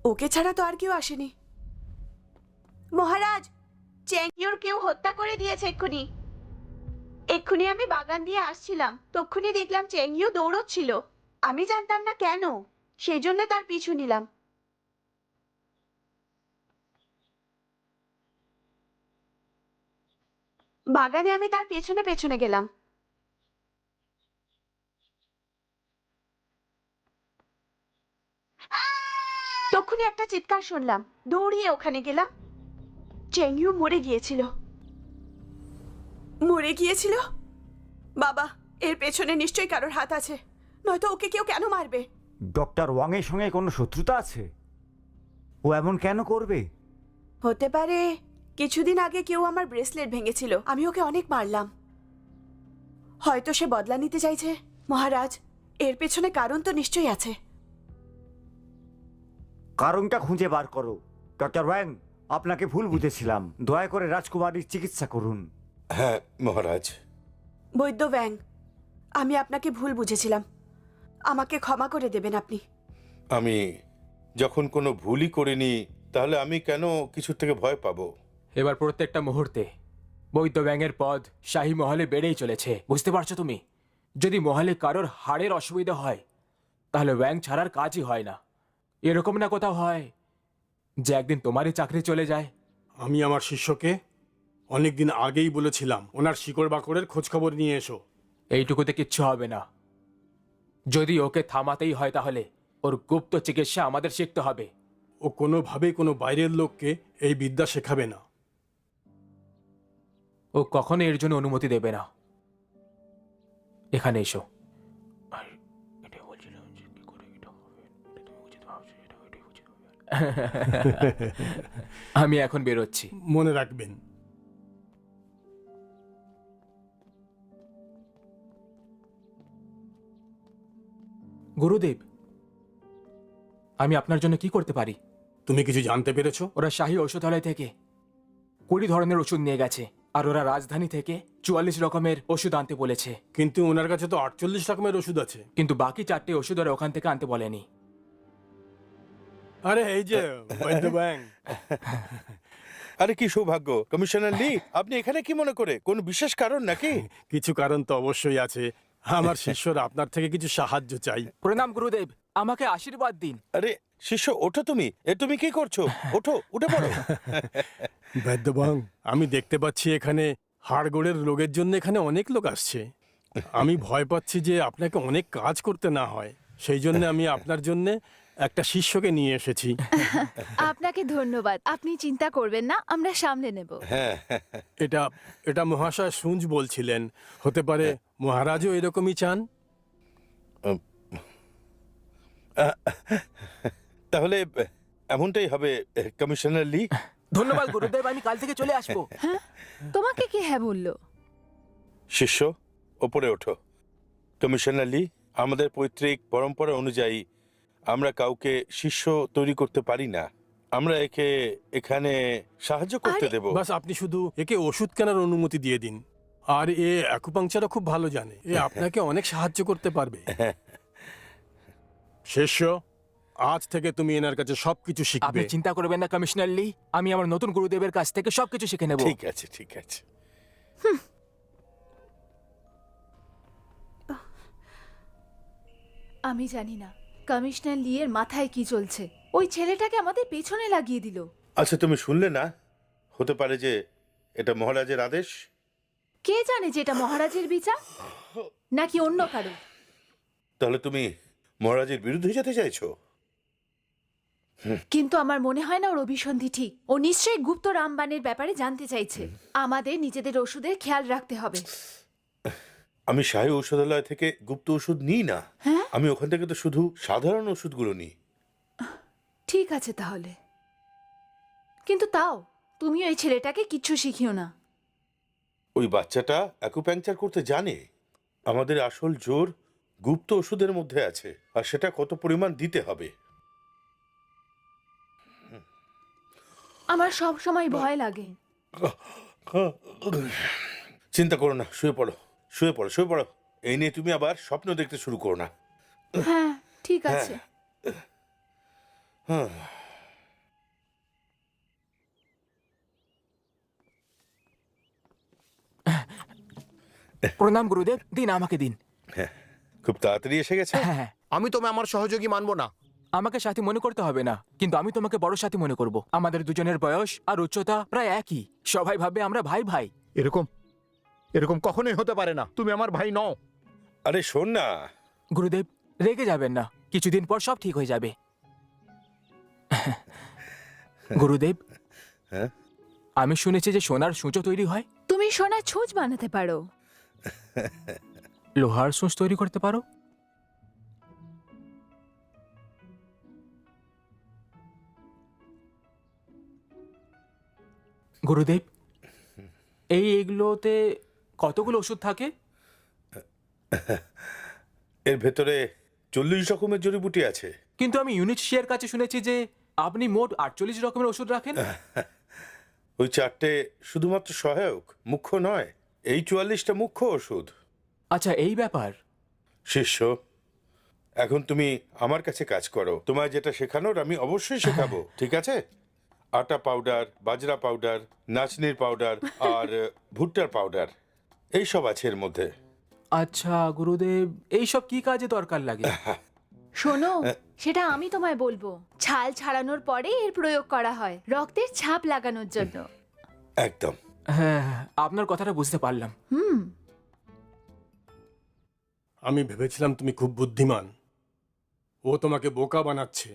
ওকে ছাড়া তো আর কেউ আসেনি। মহারাজ, চ্যাংইউর কেউ হত্যা করে দিয়েছে এক্ষুনি। এক্ষুনি আমি বাগান দিয়ে আসছিলাম, তক্ষুনি দেখলাম চ্যাংইউ দৌড়চ্ছিল। আমি জানতাম না কেন, সেই জন্য তার পিছু নিলাম। বাগানে আমি তার পেছনে পেছনে গেলাম। তখনই একটা চিৎকার শুনলাম, দৌড়িয়ে ওখানে গেলাম। চেংইউ মরে গিয়েছিল। মরে গিয়েছিল? বাবা, এর পেছনে নিশ্চয়ই কারোর হাত আছে, নয়তো ওকে কেউ কেন মারবে? ডক্টর ওয়াং এর সঙ্গে কোনো শত্রুতা আছে? ও এমন কেন করবে? হতে পারে কিছুদিন আগে কেউ আমার ব্রেসলেট ভেঙেছিল, আমি ওকে অনেক মারলাম। হয়তো সে বদলা নিতে চাইছে। মহারাজ, এর পেছনে কারণ তো নিশ্চয়ই আছে। কারণটা খুঁজে বার করো। ডক্টর ওয়াং, আপনাকে ভুল বুঝেছিলাম, দয়া করে রাজকুমারীর চিকিৎসা করুন। হ্যাঁ মহারাজ। বৈদ্য ব্যাং, আমি আপনাকে ভুল বুঝেছিলাম, আমাকে ক্ষমা করে দেবেন আপনি। আমি যখন কোনো ভুলই করিনি তাহলে আমি কেন কিছুর থেকে ভয় পাবো? এবার প্রত্যেকটা মুহূর্তে বৈদ্য ব্যাঙের পদ শাহী মহলে বেড়েই চলেছে, বুঝতে পারছো তুমি? যদি মহলে কারোর হাড়ের অসুবিধা হয় তাহলে ব্যাং ছাড়ার কাজই হয় না। এরকম না কোথাও হয় যে একদিন তোমারই চাকরি চলে যায়? আমি আমার শিষ্যকে অনেক দিন আগেই বলেছিলাম ওনার শিকড় বাকড়ের খোঁজ খবর নিয়ে এসো। এইটুকুতে কিচ্ছু হবে না। যদি ওকে থামাতেই হয় তাহলে ওর গুপ্ত চিকিৎসা আমাদের শিখতে হবে। ও কোনোভাবেই কোনো বাইরের লোককে এই বিদ্যা শেখাবে না। ও কখনো এর জন্য অনুমতি দেবে না। এখানে এসো। আমি এখন বেরোচ্ছি। মনে রাখবেন। গুরুদেব, আমি আপনার জন্য কি করতে পারি? তুমি কিছু জানতে পেরেছো? ওরা শাহী ঔষধালয় থেকে 20 ধরনের ওষুধ নিয়ে গেছে। আর ওরা রাজধানী থেকে 44 রকমের ওষুধ আনতে বলেছে, কিন্তু ওনার কাছে তো 48 রকমের ওষুধ আছে। কিন্তু বাকি 4টে ওষুধ ওরা ওখান থেকে আনতে বলেনি। আরে এই যে বৈদ্য ব্যাং, আরে কি সৌভাগ্য! কমিশনার লি, আপনি এখানে কি মনে করে? কোন বিশেষ কারণ নাকি? কিছু কারণ তো অবশ্যই আছে। আমার শিষ্যরা আপনার থেকে কিছু সাহায্য চাই। প্রণাম গুরুদেব, আমাকে আশীর্বাদ দিন। আরে শিষ্য, ওঠো তুমি। তুমি কি করছো? ওঠো, উঠে পড়ো। বৈদ্য ব্যাং, আমি দেখতে পাচ্ছি এখানে হাড়গোড়ের রোগের জন্য এখানে অনেক লোক আসছে। আমি ভয় পাচ্ছি যে আপনাকে অনেক কাজ করতে না হয়, সেই জন্য আমি আপনার জন্য একটা শিষ্যকে নিয়ে এসেছি। আপনাকে ধন্যবাদ, আপনি চিন্তা করবেন না, আমরা সামলে নেব। এটা এটা মহাশয় সুঞ্জ বলছিলেন, হতে পারে মহারাজও এরকমই চান। তাহলে এমনটাই হবে কমিশনার লি। ধন্যবাদ গুরুদেব, আমি কাল থেকে চলে আসবো। তোমাকে কি হ্যাঁ বললো? শিষ্য, ওপরে ওঠো। কমিশনার লি, আমাদের পৈতৃক পরম্পরা অনুযায়ী আমরা কাউকে শিষ্য তৈরি করতে পারি না। আমরা একে এখানে সাহায্য করতে দেব। বাস আপনি শুধু একে ওষুধ কেনার অনুমতি দিয়ে দিন। আর এ অ্যাকুপাংচারও খুব ভালো জানে, এ আপনাকে অনেক সাহায্য করতে পারবে। শিষ্য, আজ থেকে তুমি এনার কাছে সবকিছু আপনি শিখবে। চিন্তা করবেন না কমিশনার লি, আমি আমার নতুন গুরুদেবের কাছ থেকে সবকিছু শিখে নেব। ঠিক আছে, ঠিক আছে। আমি জানি না কমিশনার লিয়ের মাথায় কি চলছে। ওই ছেলেটাকে আমাদের পেছনে লাগিয়ে দিল। আচ্ছা, তুমি শুনলে না? হতে পারে যে এটা মহারাজের আদেশ। কে জানে যে এটা মহারাজের বিচার নাকি অন্য কারো। তাহলে তুমি মহারাজের বিরুদ্ধে যেতে চাইছো? কিন্তু আমার মনে হয় না ওর অভিসন্ধি ঠিক। ও নিশ্চয়ই গুপ্ত রামবানের ব্যাপারে জানতে চাইছে। আমাদের নিজেদের ওষুধের খেয়াল রাখতে হবে। আমি শাহী ঔষধালয় থেকে গুপ্ত ওষুধ নিই না। হ্যাঁ? আমি ওখান থেকে তো শুধু সাধারণ ওষুধগুলো নিই। ঠিক আছে তাহলে, কিন্তু তাও তুমি ওই ছেলেটাকে কিচ্ছু শিখিও না। ওই বাচ্চাটা অ্যাকুপাংচার করতে জানে। আমাদের আসল জোর গুপ্ত ওষুধের মধ্যে আছে, আর সেটা কত পরিমাণ দিতে হবে। আমার সব সময় ভয় লাগে। চিন্তা করো না, শুয়ে পড়ো, শুয়ে পড়ো, শুয়ে পড়ো। এই নিয়ে তুমি আবার স্বপ্ন দেখতে শুরু করো না। হ্যাঁ ঠিক আছে। প্রণাম গুরুদেব, দিন আমাকে দিন। খুব তাড়াতাড়ি এসে গেছে। হ্যাঁ, আমি তোমায় আমার সহযোগী মানবো না। আমাকে সাথী মনে করতে হবে না, কিন্তু আমি তোমাকে বড় সাথী মনে করব। আমাদের দুজনের বয়স আর উচ্চতা প্রায় একই, সবাই ভাববে আমরা ভাই ভাই। এরকম এরকম কখনোই হতে পারে না। তুমি আমার ভাই নও। আরে শোন না, গুরুদেব রেগে যাবেন না, কিছুদিন পর সব ঠিক হয়ে যাবে। গুরুদেব, হ্যাঁ? আমি শুনেছি যে সোনার সূঁচো তৈরি হয়। তুমি সোনার ছুঁচ বানাতে পারো। লোহার সূঁচ তৈরি করতে পারো। গুরুদেব, এইগুলোতে কতগুলো ওষুধ থাকে? এর ভেতরে 40 রকমের জড়িবুটি আছে। কিন্তু আমি ইউনিট শেয়ার কাছে শুনেছি যে আপনি মোট 48 রকমের ওষুধ রাখেন। ওই 4টে শুধুমাত্র সহায়ক, মুখ্য নয়। এই 44টা মুখ্য ওষুধ। আচ্ছা, এই ব্যাপার। শিষ্য, এখন তুমি আমার কাছে কাজ করো। তোমায় যেটা শেখানোর আমি অবশ্যই শেখাবো, ঠিক আছে? আটা পাউডার, বাজরা পাউডার, নাচনির পাউডার আর ভুট্টার পাউডার, এই সব আছে এর মধ্যে। আচ্ছা গুরুদেব, এইসব কি কাজে দরকার লাগে? শোনো, সেটা আমি তোমায় বলবো। ছাল ছাড়ানোর পরে এর প্রয়োগ করা হয় রক্তের ছাপ লাগানোর জন্য। একদম। হ্যাঁ, আপনার কথাটা বুঝতে পারলাম। আমি ভেবেছিলাম তুমি খুব বুদ্ধিমান, ও তোমাকে বোকা বানাচ্ছে।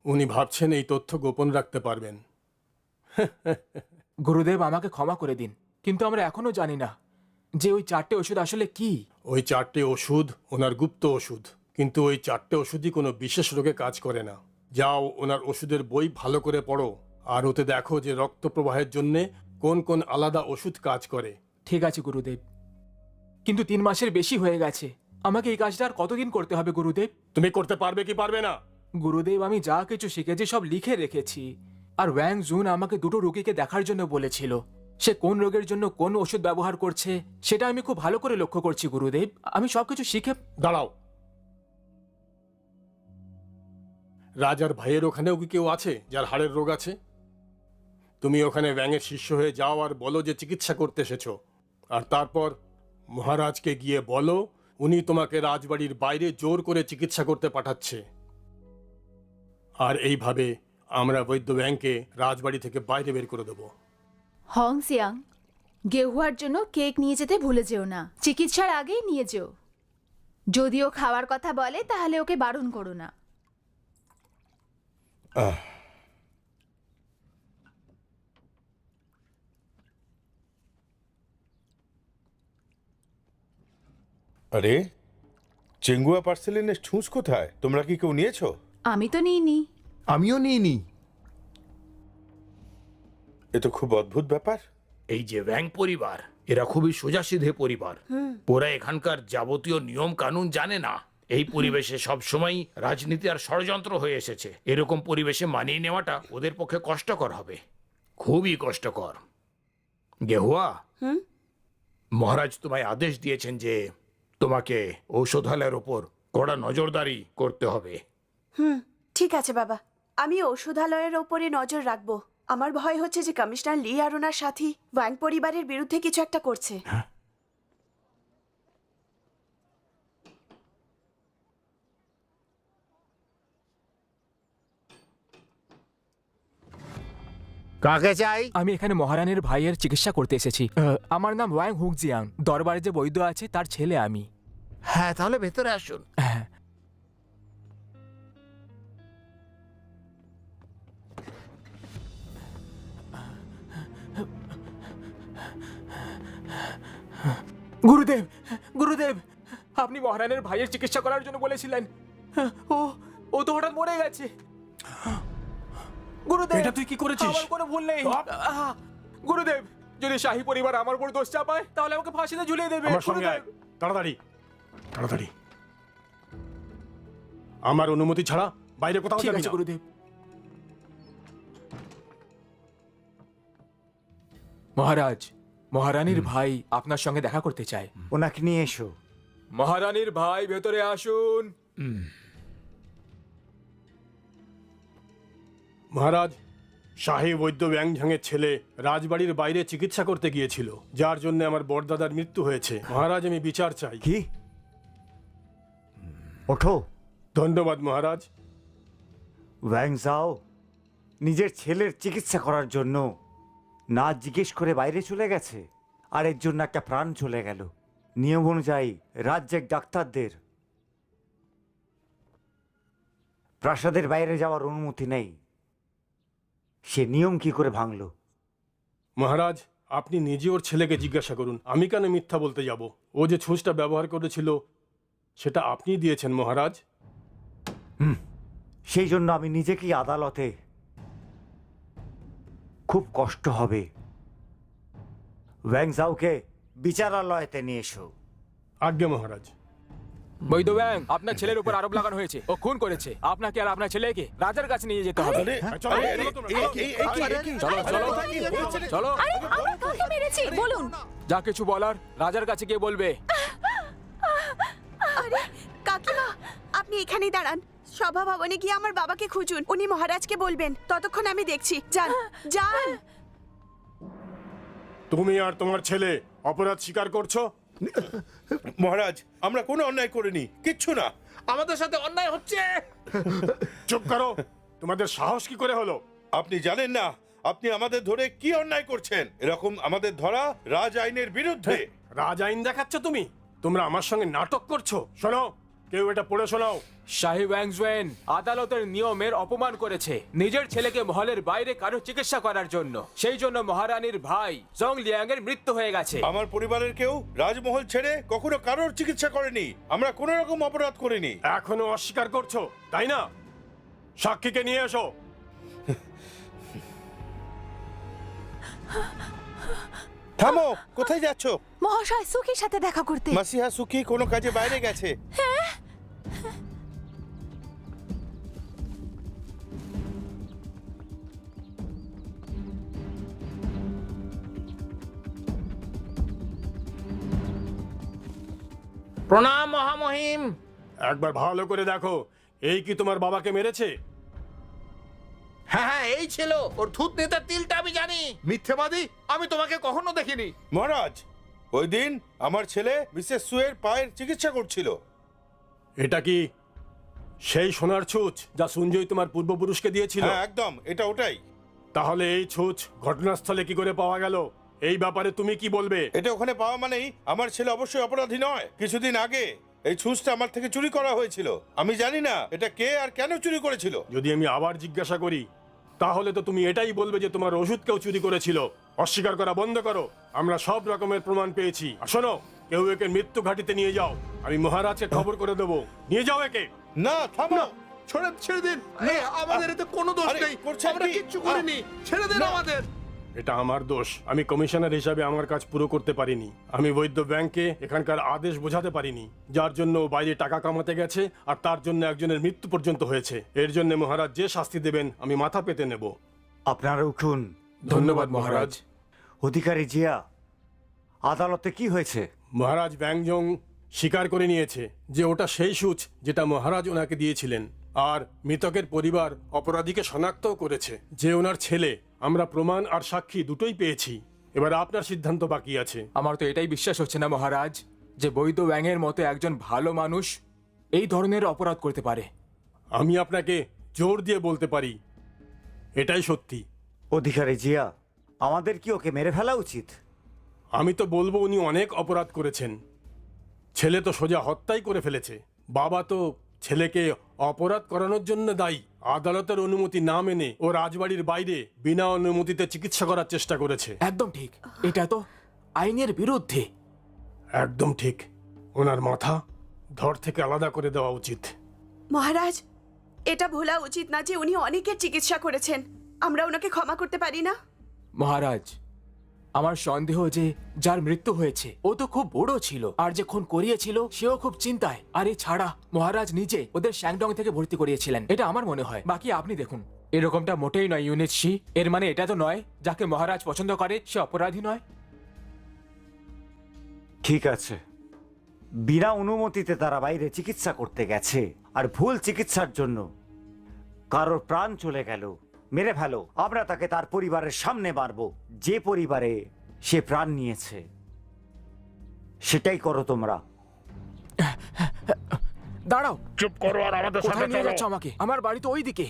উনি ভাবছেন এই তথ্য গোপন রাখতে পারবেন। গুরুদেব আমাকে ক্ষমা করে দিন, কিন্তু আমরা এখনো জানি না যে ওই 4টে ওষুধ আসলে কি। ওই 4টে ওষুধ ওনার গুপ্ত ওষুধ, কিন্তু ওই 4টে ওষুধই কোনো বিশেষ রোগে কাজ করে না। যাও ওনার ওষুধের বই ভালো করে পড়ো, আর ওতে দেখো যে রক্ত প্রবাহের জন্য কোন কোন আলাদা ওষুধ কাজ করে। ঠিক আছে গুরুদেব, কিন্তু 3 মাসের বেশি হয়ে গেছে। আমাকে এই কাজটা আর কতদিন করতে হবে গুরুদেব? তুমি করতে পারবে কি পারবে না? গুরুদেব, আমি যা কিছু শিখেছি সব লিখে রেখেছি। আর ওয়াং জুন আমাকে 2টো রোগীকে দেখার জন্য বলেছিল। সে কোন রোগের জন্য কোন ওষুধ ব্যবহার করছে সেটা আমি খুব ভালো করে লক্ষ্য করছি গুরুদেব। আমি সবকিছু শিখে দাঁড়াও। রাজার ভাইয়ের ওখানেও কি কেউ আছে যার হাড়ের রোগ আছে? তুমি ওখানে ব্যাঙের শিষ্য হয়ে যাও আর বলো যে চিকিৎসা করতে এসেছো, আর তারপর মহারাজকে গিয়ে বলো উনি তোমাকে রাজবাড়ির বাইরে জোর করে চিকিৎসা করতে পাঠাচ্ছে। আর এইভাবে আমরা বৈদ্য ব্যাংকে রাজবাড়ি থেকে বাইরে বের করে দেবো। হং সিয়াং, গেহুয়ার জন্য কেক নিয়ে যেতে ভুলে যেও না। চিকিৎসার আগেই নিয়ে যেও। যদিও খাওয়ার কথা বলে তাহলে ওকে বারণ করো না। আরে, চেঙ্গুয়া পার্সেলিনের ছুঁচ কোথায়? তোমরা কি কেউ নিয়েছো? আমি তো নিইনি। আমিও নিইনি। এ তো খুব অদ্ভুত ব্যাপার। এই যে ব্যাং পরিবার, এরা খুবই সোজাসিধে পরিবার। ওরা এখানকার যাবতীয় নিয়ম কানুন জানে না। এই পরিবেশে সব সময় রাজনীতি আর ষড়যন্ত্র হয়ে এসেছে। এরকম পরিবেশে মানিয়ে নেওয়াটা ওদের পক্ষে কষ্টকর হবে, খুবই কষ্টকর। গেহুয়া, মহারাজ তোমায় আদেশ দিয়েছেন যে তোমাকে ঔষধালয়ের ওপর কড়া নজরদারি করতে হবে। ঠিক আছে বাবা, আমি ঔষধালয়ের ওপরে নজর রাখবো। আমার ভয় হচ্ছে যে কমিশনার লি আর ওনার সাথী ওয়াং পরিবারের বিরুদ্ধে কিছু একটা করছে। কাকে চাই? আমি এখানে মহারানীর ভাইয়ের চিকিৎসা করতে এসেছি। আমার নাম ওয়াং হুকজিয়াং। দরবারে যে বৈদ্য আছে তার ছেলে আমি। হ্যাঁ, তাহলে ভেতরে আসুন। হ্যাঁ। গুরুদেব, গুরুদেব, আপনি মহারানীর ভাইয়ের চিকিৎসা করার জন্য বলেছিলেন। ও ও তো হঠাৎ মরে গেছে। গুরুদেব, এটা তুই কি করেছিস? আমার কোনো ভুল নেই। গুরুদেব, যদি শাহী পরিবার আমার উপর দোষ চাপায় তাহলে আমাকে ফাঁসিতে ঝুলিয়ে দেবে। আমার সঙ্গে আয়। তাড়াতাড়ি তাড়াতাড়ি। আমার অনুমতি ছাড়া বাইরে কোথাও ঠিক যাবি আছে না। গুরুদেব। মহারাজ, মহারানীর ভাই আপনার সঙ্গে দেখা করতে চায়। ওনাকে নিয়ে এসো। মহারানীর ভাই ভেতরে আসুন। মহারাজ, শাহী বৈদ্য ব্যাংঝাংয়ের ছেলে রাজবাড়ির বাইরে চিকিৎসা করতে গিয়েছিল, যার জন্য আমার বড়দাদার মৃত্যু হয়েছে। মহারাজ, আমি বিচার চাই। কি? ওঠো। ধন্যবাদ মহারাজ। ওয়াং যাও নিজের ছেলের চিকিৎসা করার জন্য না জিজ্ঞেস করে বাইরে চলে গেছে, আর এর জন্য একটা প্রাণ চলে গেল। নিয়ম অনুযায়ী রাজ্যের ডাক্তারদের প্রাসাদের বাইরে যাওয়ার অনুমতি নেই। সে নিয়ম কি করে ভাঙলো? মহারাজ, আপনি নিজে ওর ছেলেকে জিজ্ঞাসা করুন। আমি কেন মিথ্যা বলতে যাব? ও যে ছুঁচটা ব্যবহার করেছিল সেটা আপনি দিয়েছেন মহারাজ। সেই জন্য আমি নিজেকেই আদালতে খুব কষ্ট হবে। ওয়াংজাওকে বিচারালয়তে নিয়ে এসো। আজ্ঞে মহারাজ। বৈদ্য ব্যাং, আপনার ছেলের উপর আরোপ লাগানো হয়েছে। ও খুন করেছে। আপনাকে আর আপনার ছেলেকে রাজার কাছে নিয়ে যেতে হবে। চলো, চলো চলো চলো। আরে আমরা কাকে মেরেছি বলুন। যা কিছু বলার রাজার কাছে গিয়ে বলবে। আরে কাকিমা, আপনি এখানেই দাঁড়ান। সভা ভবনে গিয়ে আমার বাবাকে খুঁজুন, উনি মহারাজকে বলবেন। ততক্ষণ আমি দেখছি। যান যান। তুমি আর তোমার ছেলে অপরাধ স্বীকার করছো? মহারাজ, আমরা কোনো অন্যায় করিনি, কিচ্ছু না। আমাদের সাথে অন্যায় হচ্ছে। চুপ করো। তোমাদের সাহস কি করে হলো? আপনি জানেন না আপনি আমাদের ধরে কি অন্যায় করছেন? এরকম আমাদের ধরা রাজ আইনের বিরুদ্ধে। রাজ আইন দেখাচ্ছ তুমি? তোমরা আমার সঙ্গে নাটক করছো। শোনো, কেউ এটা পড়ে শোনাও। শাহী ওয়াংজুয়েন আদালতের নিয়মের অপমান করেছে নিজের ছেলেকে মহলের বাইরে কারো চিকিৎসা করার জন্য। সেই জন্য মহারানীর ভাই জং লিয়াং এর মৃত্যু হয়ে গেছে। আমার পরিবারের কেউ রাজমহল ছেড়ে কখনো কারোর চিকিৎসা করেনি। আমরা কোনো রকম অপরাধ করিনি। এখনো অস্বীকার করছো, তাই না? সাক্ষীকে নিয়ে এসো। থামো, কোথায় যাচ্ছ? মহাশয় সুখির সাথে দেখা করতে। মাসিহা সুকি কোনো কাজে বাইরে গেছে। প্রণাম মহামহিম। একবার ভালো করে দেখো, এই কি তোমার বাবাকে মেরেছে? হ্যাঁ হ্যাঁ, এই ছিল ওর থুতনিতে তিলটা আমি জানি। মিথ্যেবাদী, আমি তোমাকে কখনো দেখিনি। মহারাজ, ওই দিন আমার ছেলে মিসেস সুয়ের পায়ের চিকিৎসা করছিল। এটা কি সেই সোনার ছুঁচ যা সঞ্জয় তোমার পূর্বপুরুষকে দিয়েছিল? হ্যাঁ একদম, এটা ওটাই। তাহলে এই ছুঁচ ঘটনাস্থলে কি করে পাওয়া গেল? এই ব্যাপারে তুমি কি বলবে? এটা ওখানে পাওয়া মানেই আমার ছেলে অবশ্যই অপরাধী নয়। কিছুদিন আগে এই ছুঁচটা আমার থেকে চুরি করা হয়েছিল। আমি জানি না এটা কে আর কেন চুরি করেছিল। যদি আমি আবার জিজ্ঞাসা করি, তাহলে তো তুমি এটাই বলবে যে তোমার ওষুধ কেউ চুরি করেছিল। অস্বীকার করা বন্ধ করো, আমরা সব রকমের প্রমাণ পেয়েছি। আর শোনো, কেউ একে মৃত্যু ঘাটিতে নিয়ে যাও, আমি মহারাজকে খবর করে দেবো। নিয়ে যাও একে। না, থামো। ছেড়ে দিন। আমাদের এতে কোনো দোষ আরে, নেই, করছেন আমরা কি? কিচ্ছু করিনি। ছেড়ে দিন আমাদের। এটা আমার দোষ। আমি কমিশনার হিসাবে আমার কাজ পুরো করতে পারিনি। আমি বৈদ্য ব্যাংকে এখানকার আদেশ বোঝাতে পারিনি, যার জন্য ও বাইরে টাকা কামাতে গেছে আর তার জন্য একজনের মৃত্যু পর্যন্ত হয়েছে। এর জন্য মহারাজ যে শাস্তি দেবেন আমি মাথা পেতে নেব। আপনারা উঠুন। ধন্যবাদ মহারাজ। অধিকারী জিয়া, আদালতে কি হয়েছে? মহারাজ ব্যাংজং স্বীকার করে নিয়েছে যে ওটা সেই সূচ যেটা মহারাজ ওনাকে দিয়েছিলেন। আর মৃতকের পরিবার অপরাধীকে শনাক্তও করেছে যে ওনার ছেলে। আমরা প্রমাণ আর সাক্ষী দুটোই পেয়েছি। এবার আপনার সিদ্ধান্ত বাকি আছে। আমার তো এটাই বিশ্বাস হচ্ছে না মহারাজ যে বৈদ্য ব্যাঙের মতো একজন ভালো মানুষ এই ধরনের অপরাধ করতে পারে। আমি আপনাকে জোর দিয়ে বলতে পারি এটাই সত্যি। অধিকারী জিয়া, আমাদের কি ওকে মেরে ফেলা উচিত? আমি তো বলবো উনি অনেক অপরাধ করেছেন। ছেলে তো সোজা হত্যাই করে ফেলেছে। বাবা তো ছেলেকে অপরাধ করানোর জন্য দায়ী। আদালতের অনুমতি না মেনে ও রাজবাড়ির বাইরে বিনা অনুমতিতে চিকিৎসা করার চেষ্টা করেছে। একদম ঠিক, এটা তো আইনের বিরুদ্ধে। একদম ঠিক। ওনার মাথা ধর থেকে আলাদা করে দেওয়া উচিত। মহারাজ, এটা ভোলা উচিত না যে উনি অনেকের চিকিৎসা করেছেন। আমরা ওনাকে ক্ষমা করতে পারি না। মহারাজ, আমার সন্দেহ যে যার মৃত্যু হয়েছে ও তো খুব বড় ছিল, আর যে খুন করিয়েছিল সেও খুব চিন্তায়। আর এছাড়া মহারাজ নিজে ওদের শ্যাংডং থেকে ভর্তি করিয়েছিলেন, এটা আমার মনে হয়। বাকি আপনি দেখুন। এরকমটা মোটেই নয় ইউনিট সি। এর মানে এটা তো নয় যাকে মহারাজ পছন্দ করে সে অপরাধী নয়। ঠিক আছে, বিনা অনুমতিতে তারা বাইরে চিকিৎসা করতে গেছে, আর ভুল চিকিৎসার জন্য কারোর প্রাণ চলে গেল। মেরে ফেলো, আমরা তাকে তার পরিবারের সামনে মারবো। যে পরিবারে সে প্রাণ নিয়েছে সেটাই করো তোমরা। দাঁড়াও, চুপ করো আর আমাদের কোথায় সাথে নিয়ে চলো। যাচ্ছ আমাকে? আমার বাড়ি তো ওই দিকে।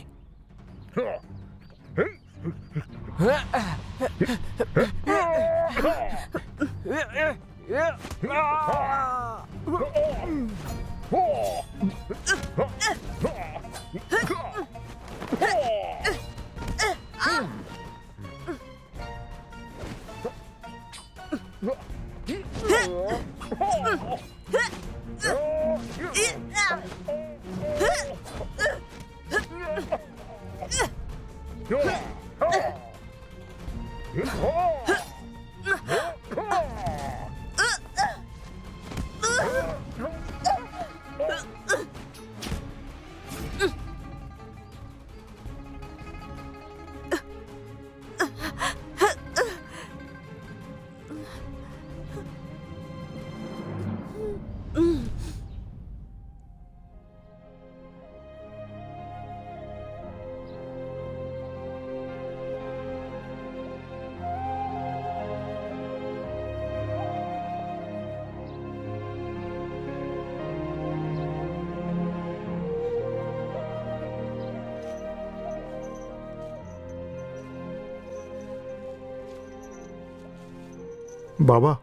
বাবা,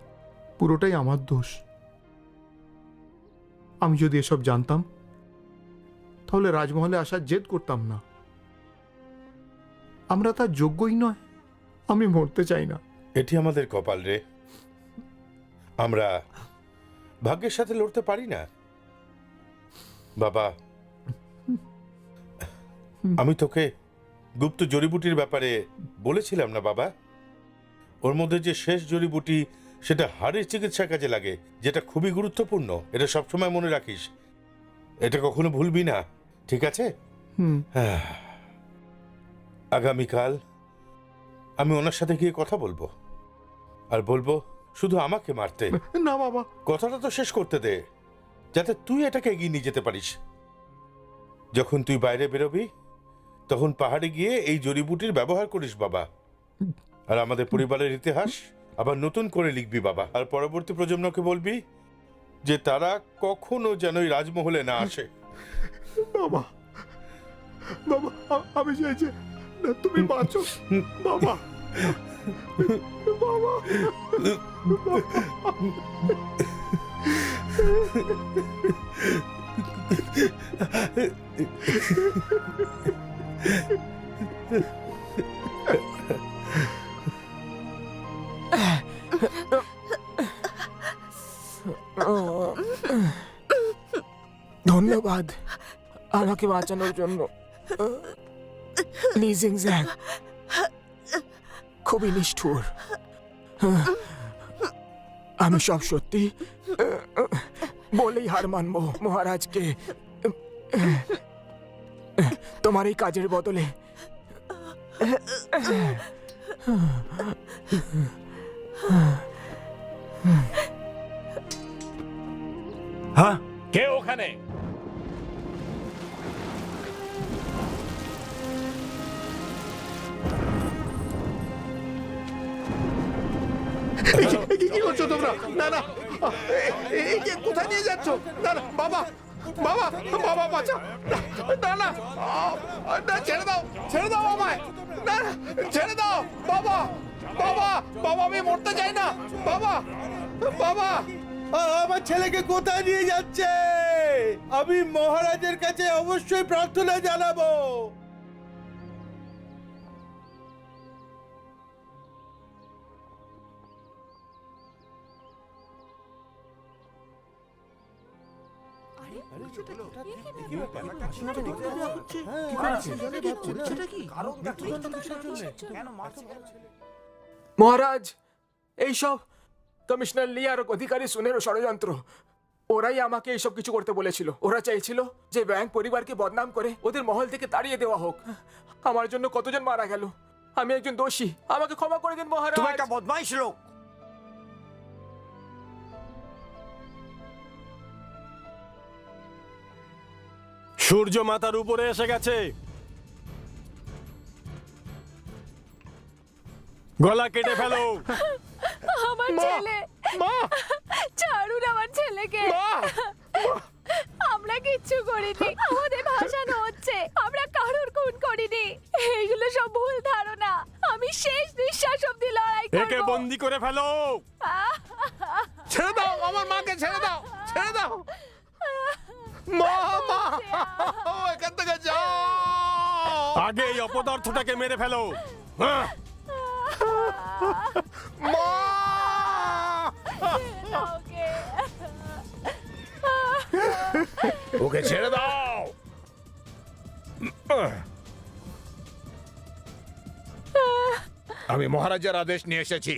পুরোটাই আমার দোষ। আমি যদি এসব জানতাম তাহলে রাজমহলে আসার জেদ করতাম না। আমরা তার যোগ্যই নয়। আমি মরতে চাই না। এটি আমাদের কপাল রে। আমরা ভাগ্যের সাথে লড়তে পারি না। বাবা, আমি তোকে গুপ্ত জড়িবুটির ব্যাপারে বলেছিলাম না বাবা? ওর মধ্যে যে শেষ জড়িবুটি সেটা হাড়ের চিকিৎসার কাজে লাগে, যেটা খুবই গুরুত্বপূর্ণ। এটা সবসময় মনে রাখিস, এটা কখনো ভুলবি না, ঠিক আছে? আগামীকাল আমি ওনার সাথে গিয়ে কথা বলবো, আর বলবো শুধু আমাকে মারতে। না বাবা, কথাটা তো শেষ করতে দে। যাতে তুই এটাকে এগিয়ে নিয়ে যেতে পারিস। যখন তুই বাইরে বেরোবি তখন পাহাড়ে গিয়ে এই জড়িবুটির ব্যবহার করিস বাবা। আর আমাদের পরিবারের ইতিহাস আবার নতুন করে লিখবি বাবা। আর পরবর্তী প্রজন্মকে বলবি যে তারা কখনো যেন এই রাজমহলে না আসে। বাবা, বাবা, আমি চাইছি না তুমি বাঁচো বাবা, বাবা। ধন্যবাদ আমাকে বাঁচানোর জন্য। লিজিং জ্যাং খুবই নিষ্ঠুর। আমি সব সত্যি বলেই হার মানবো মহারাজকে। তোমার এই কাজের বদলে হ্যাঁ, কে ওখানে? কি করছো তোমরা? না না, একে কোথায় নিয়ে যাচ্ছ? না না বাবা, বাবা, বাবা বাঁচাও! না না, না, ছেড়ে দাও, ছেড়ে দাও আমায়! না না, ছেড়ে দাও বাবা, বাবা, বাবা, আমি মরতে চাই না বাবা, বাবা। আমার ছেলেকে কোথায় নিয়ে যাচ্ছে? আমি মহারাজের কাছে অবশ্যই প্রার্থনা জানাবো। মহারাজ, এইসব কমিশনার লি আর অধিকারী সুনেরও ষড়যন্ত্র। ওরাই আমাকে এইসব কিছু করতে বলেছিল। ওরা চাইছিল যে ব্যাংক পরিবারকে বদনাম করে ওদের মহল থেকে তাড়িয়ে দেওয়া হোক। আমার জন্য কতজন মারা গেল। আমি একজন দোষী, আমাকে ক্ষমা করে দিন মহারাজ। তুমি একটা বদমাইশ লোক। সূর্য মাথার উপরে এসে গেছে। গলা কেটে ফেলো। আমার ছেলে, মা, ছাড়ুন আমার ছেলেকে। মা, আমরা কিচ্ছু করিনি, আমাদের ভাসানো হচ্ছে। আমরা কারোর খুন করিনি। এইগুলো সব ভুল ধারণা। আমি শেষ নিঃশ্বাস অব্দি লড়াই একে করব। বন্দি করে ফেলো। ছেড়ে দাও আমার মাকে, ছেড়ে দাও, ছেড়ে দাও। মা, মা, এখান থেকে যাও। আগে এই অপদার্থটাকে মেরে ফেলো। হ্যাঁ। মা, ওকে। ওকে ছেড়ে দাও। আমি মহারাজের আদেশ নিয়ে এসেছি।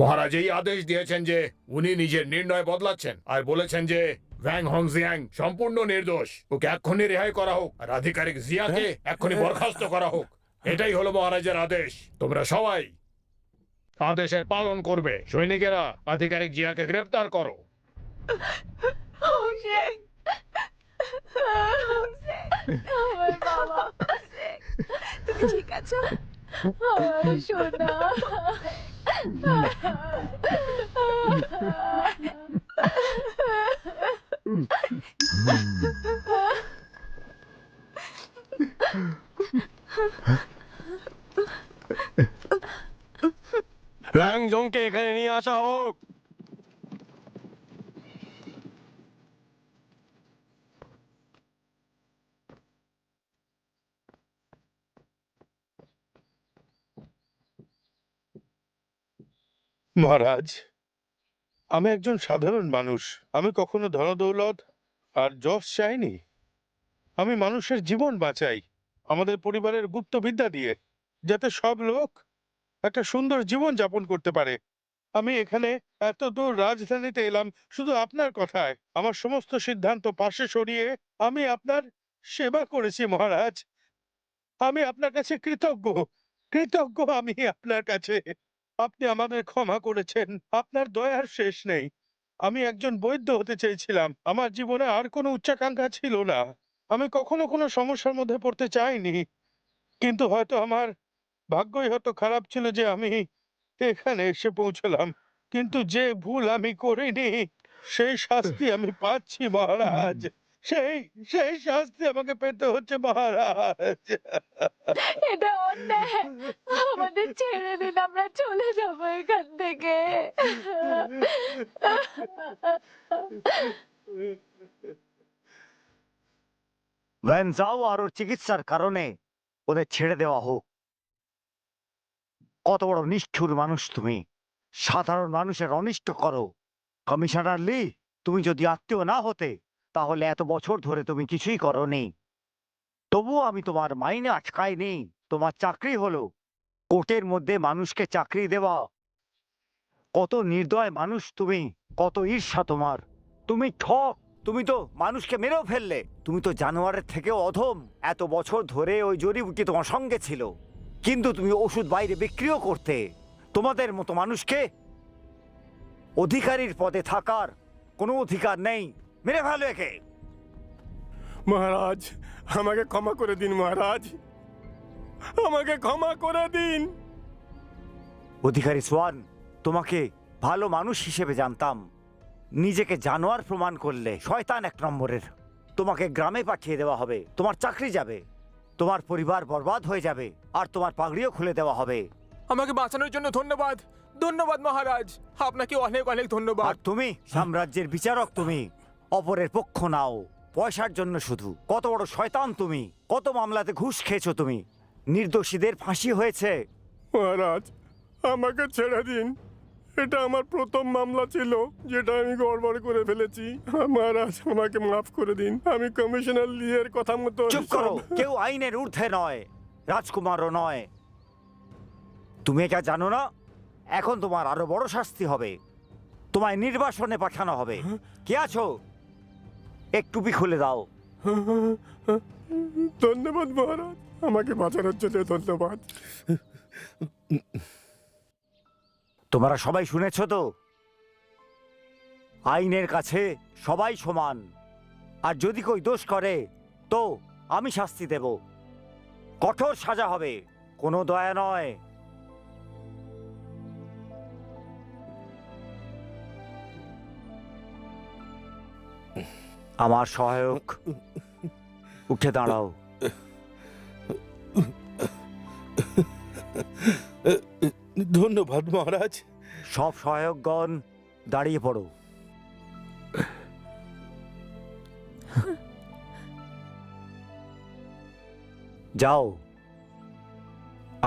মহারাজ এই আদেশ দিয়েছেন যে উনি নিজের নির্ণয় বদলাচ্ছেন আর বলেছেন যে ভ্যাং হংজিয়াং সম্পূর্ণ নির্দোষ। ওকে এক্ষুনি রেহাই করা হোক আর আধিকারিক জিয়াকে এক্ষুনি বরখাস্ত করা হোক। এটাই হলো মহারাজের আদেশ। তোমরা সবাই আদেশের পালন করবে। সৈনিকেরা আধিকারিক জিয়াকে গ্রেফতার করো। আমার বাবা, তুমি ঠিক আছো? আমার সোনা। ল্যাংজংকে এখানে নিয়ে আসা হোক। মহারাজ, আমি একজন সাধারণ মানুষ। আমি কখনো ধনদৌলত আর যশ চাইনি। আমি মানুষের জীবন বাঁচাই আমাদের পরিবারের গুপ্তবিদ্যা দিয়ে, যাতে সব লোক একটা সুন্দর জীবন যাপন করতে পারে। আমি এখানে এত দূর রাজধানীতে এলাম শুধু আপনার কথায়। আমার সমস্ত সিদ্ধান্ত পাশে সরিয়ে আমি আপনার সেবা করেছি মহারাজ। আমি আপনার কাছে কৃতজ্ঞ, কৃতজ্ঞ আমি আপনার কাছে। আপনি আমাদের ক্ষমা করেছেন। আপনার দয়ার শেষ নেই। আমি একজন বৈদ্য হতে চেয়েছিলাম। আমার জীবনে আর কোনো উচ্চাকাঙ্ক্ষা ছিল না। আমি কখনো কোনো সমস্যার মধ্যে পড়তে চাইনি। কিন্তু হয়তো আমার ভাগ্যই হয়তো খারাপ ছিল যে আমি এখানে এসে পৌঁছলাম। কিন্তু যে ভুল আমি করিনি সেই শাস্তি আমি পাচ্ছি মহারাজ। সেই সেই শাস্তি আমাকে পেতে হচ্ছে মহারাজ। এটা অন্যায়। আমাদের ছেড়ে দিন, আমরা চলে যাবো এখান থেকে। ভ্যান যাও আর ওর চিকিৎসার কারণে ওদের ছেড়ে দেওয়া হোক। কত বড় নিষ্ঠুর মানুষ তুমি, সাধারণ মানুষের অনিষ্ট করো। কমিশনার লি, তুমি যদি আত্মীয় না হতে তাহলে এত বছর ধরে তুমি কিছুই করোনি। তবুও আমি তোমার মাইনে আটকাইনি। তোমার চাকরি হলো কোর্টের মধ্যে মানুষকে চাকরি দেওয়া। কত নির্দয় মানুষ তুমি, কত ঈর্ষা তোমার। তুমি ঠক, তুমি তো মানুষকে মেরেও ফেললে। তুমি তো জানোয়ারের থেকেও অধম। এত বছর ধরে ওই জড়িবুটি তোমার সঙ্গে ছিল, কিন্তু তুমি ওষুধ বাইরে বিক্রিও করতে। তোমাদের মতো মানুষকে অধিকারীর পদে থাকার কোনো অধিকার নেই। মেরে ফেলো একে। মহারাজ, আমাকে ক্ষমা করে দিন মহারাজ, আমাকে ক্ষমা করে দিন। অধিকারী সোয়ান, তোমাকে ভালো মানুষ হিসেবে জানতাম। নিজেকে জানোয়ার প্রমাণ করলে শয়তান এক নম্বরের। তোমাকে গ্রামে পাঠিয়ে দেওয়া হবে, তোমার চাকরি যাবে, তোমার পরিবার বরবাদ হয়ে যাবে, আর তোমার পাগড়িও খুলে দেওয়া হবে। আমাকে বাঁচানোর জন্য ধন্যবাদ। ধন্যবাদ মহারাজ, আপনাকে অনেক অনেক আর ধন্যবাদ। তুমি সাম্রাজ্যের বিচারক, তুমি অপরের পক্ষ নাও পয়সার জন্য শুধু। কত বড় শয়তান তুমি! কত মামলাতে ঘুষ খেয়েছো তুমি। নির্দোষীদের ফাঁসি হয়েছে। মহারাজ, আমাকে ছেড়ে দিন। এটা আমার প্রথম মামলা ছিল যেটা আমি গড়বড় করে ফেলেছি। মহারাজ, আমাকে মাফ করে দিন। আমি কমিশনার লিয়ের কথা মতো চুপ করো। কেউ আইনের ঊর্ধ্বে নয়, রাজকুমারও নয়। তুমি এটা জানো না? এখন তোমার আরো বড় শাস্তি হবে। তোমায় নির্বাসনে পাঠানো হবে। কে আছো? এক টুপি খুলে দাও। ধন্যবাদ মহারাজ, আমাকে বাঁচানোর জন্য ধন্যবাদ। তোমরা সবাই শুনেছো তো? আইনের কাছে সবাই সমান। আর যদি কেউ দোষ করে তো আমি শাস্তি দেব। কঠোর সাজা হবে, কোনো দয়া নয়। আমার সহায়ক, উঠে দাঁড়াও। ধন্যবাদ মহারাজ। সব সহায়কগণ দাঁড়িয়ে পড়ো। যাও।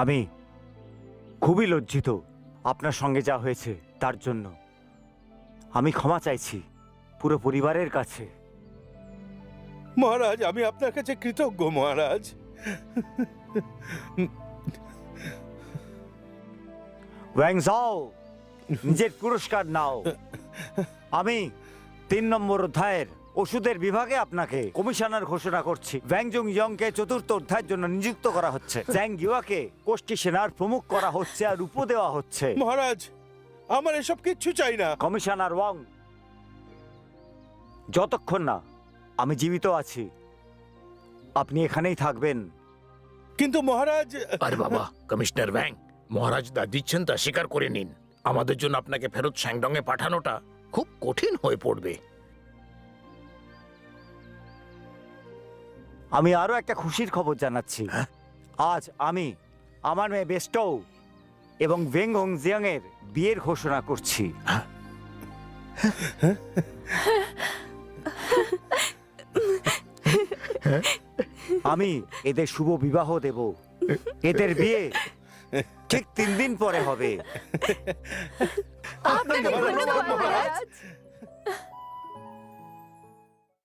আমি খুবই লজ্জিত আপনার সঙ্গে যা হয়েছে তার জন্য। আমি ক্ষমা চাইছি পুরো পরিবারের কাছে। মহারাজ, আমি আপনার কাছে কৃতজ্ঞ মহারাজ। ওয়াং যাও, নিজের পুরস্কার নাও। আমি 3 নম্বর অধ্যায়ের ওষুধের বিভাগে আপনাকে কমিশনার ঘোষণা করছি। ওয়াংজং ইয়ংকে 4র্থ অধ্যায়ের জন্য নিযুক্ত করা হচ্ছে। চ্যাং গিওয়াকে কোষ্ঠী সেনার প্রমুখ করা হচ্ছে আর উপ দেওয়া হচ্ছে। মহারাজ, আমার এসব কিচ্ছু চাই না। কমিশনার ওয়াং, যতক্ষণ না আমি জীবিত আছি আপনি এখানেই থাকবেন। কিন্তু মহারাজ, আরে বাবা, কমিশনার ব্যাং, মহারাজ দা দিচ্ছেন তা স্বীকার করে নিন। আমাদের জন্য আপনাকে ফেরত শ্যাংডং এ পাঠানোটা খুব কঠিন হয়ে পড়বে। আমি আরো একটা খুশির খবর জানাচ্ছি। আজ আমি আমার মেয়ে বেস্টৌ এবং ওয়েং হং জিয়াং এর বিয়ের ঘোষণা করছি। আমি এদের শুভ বিবাহ দেব। এদের বিয়ে ঠিক 3 দিন পরে হবে। আপনাকে ধন্যবাদ মহারাজ।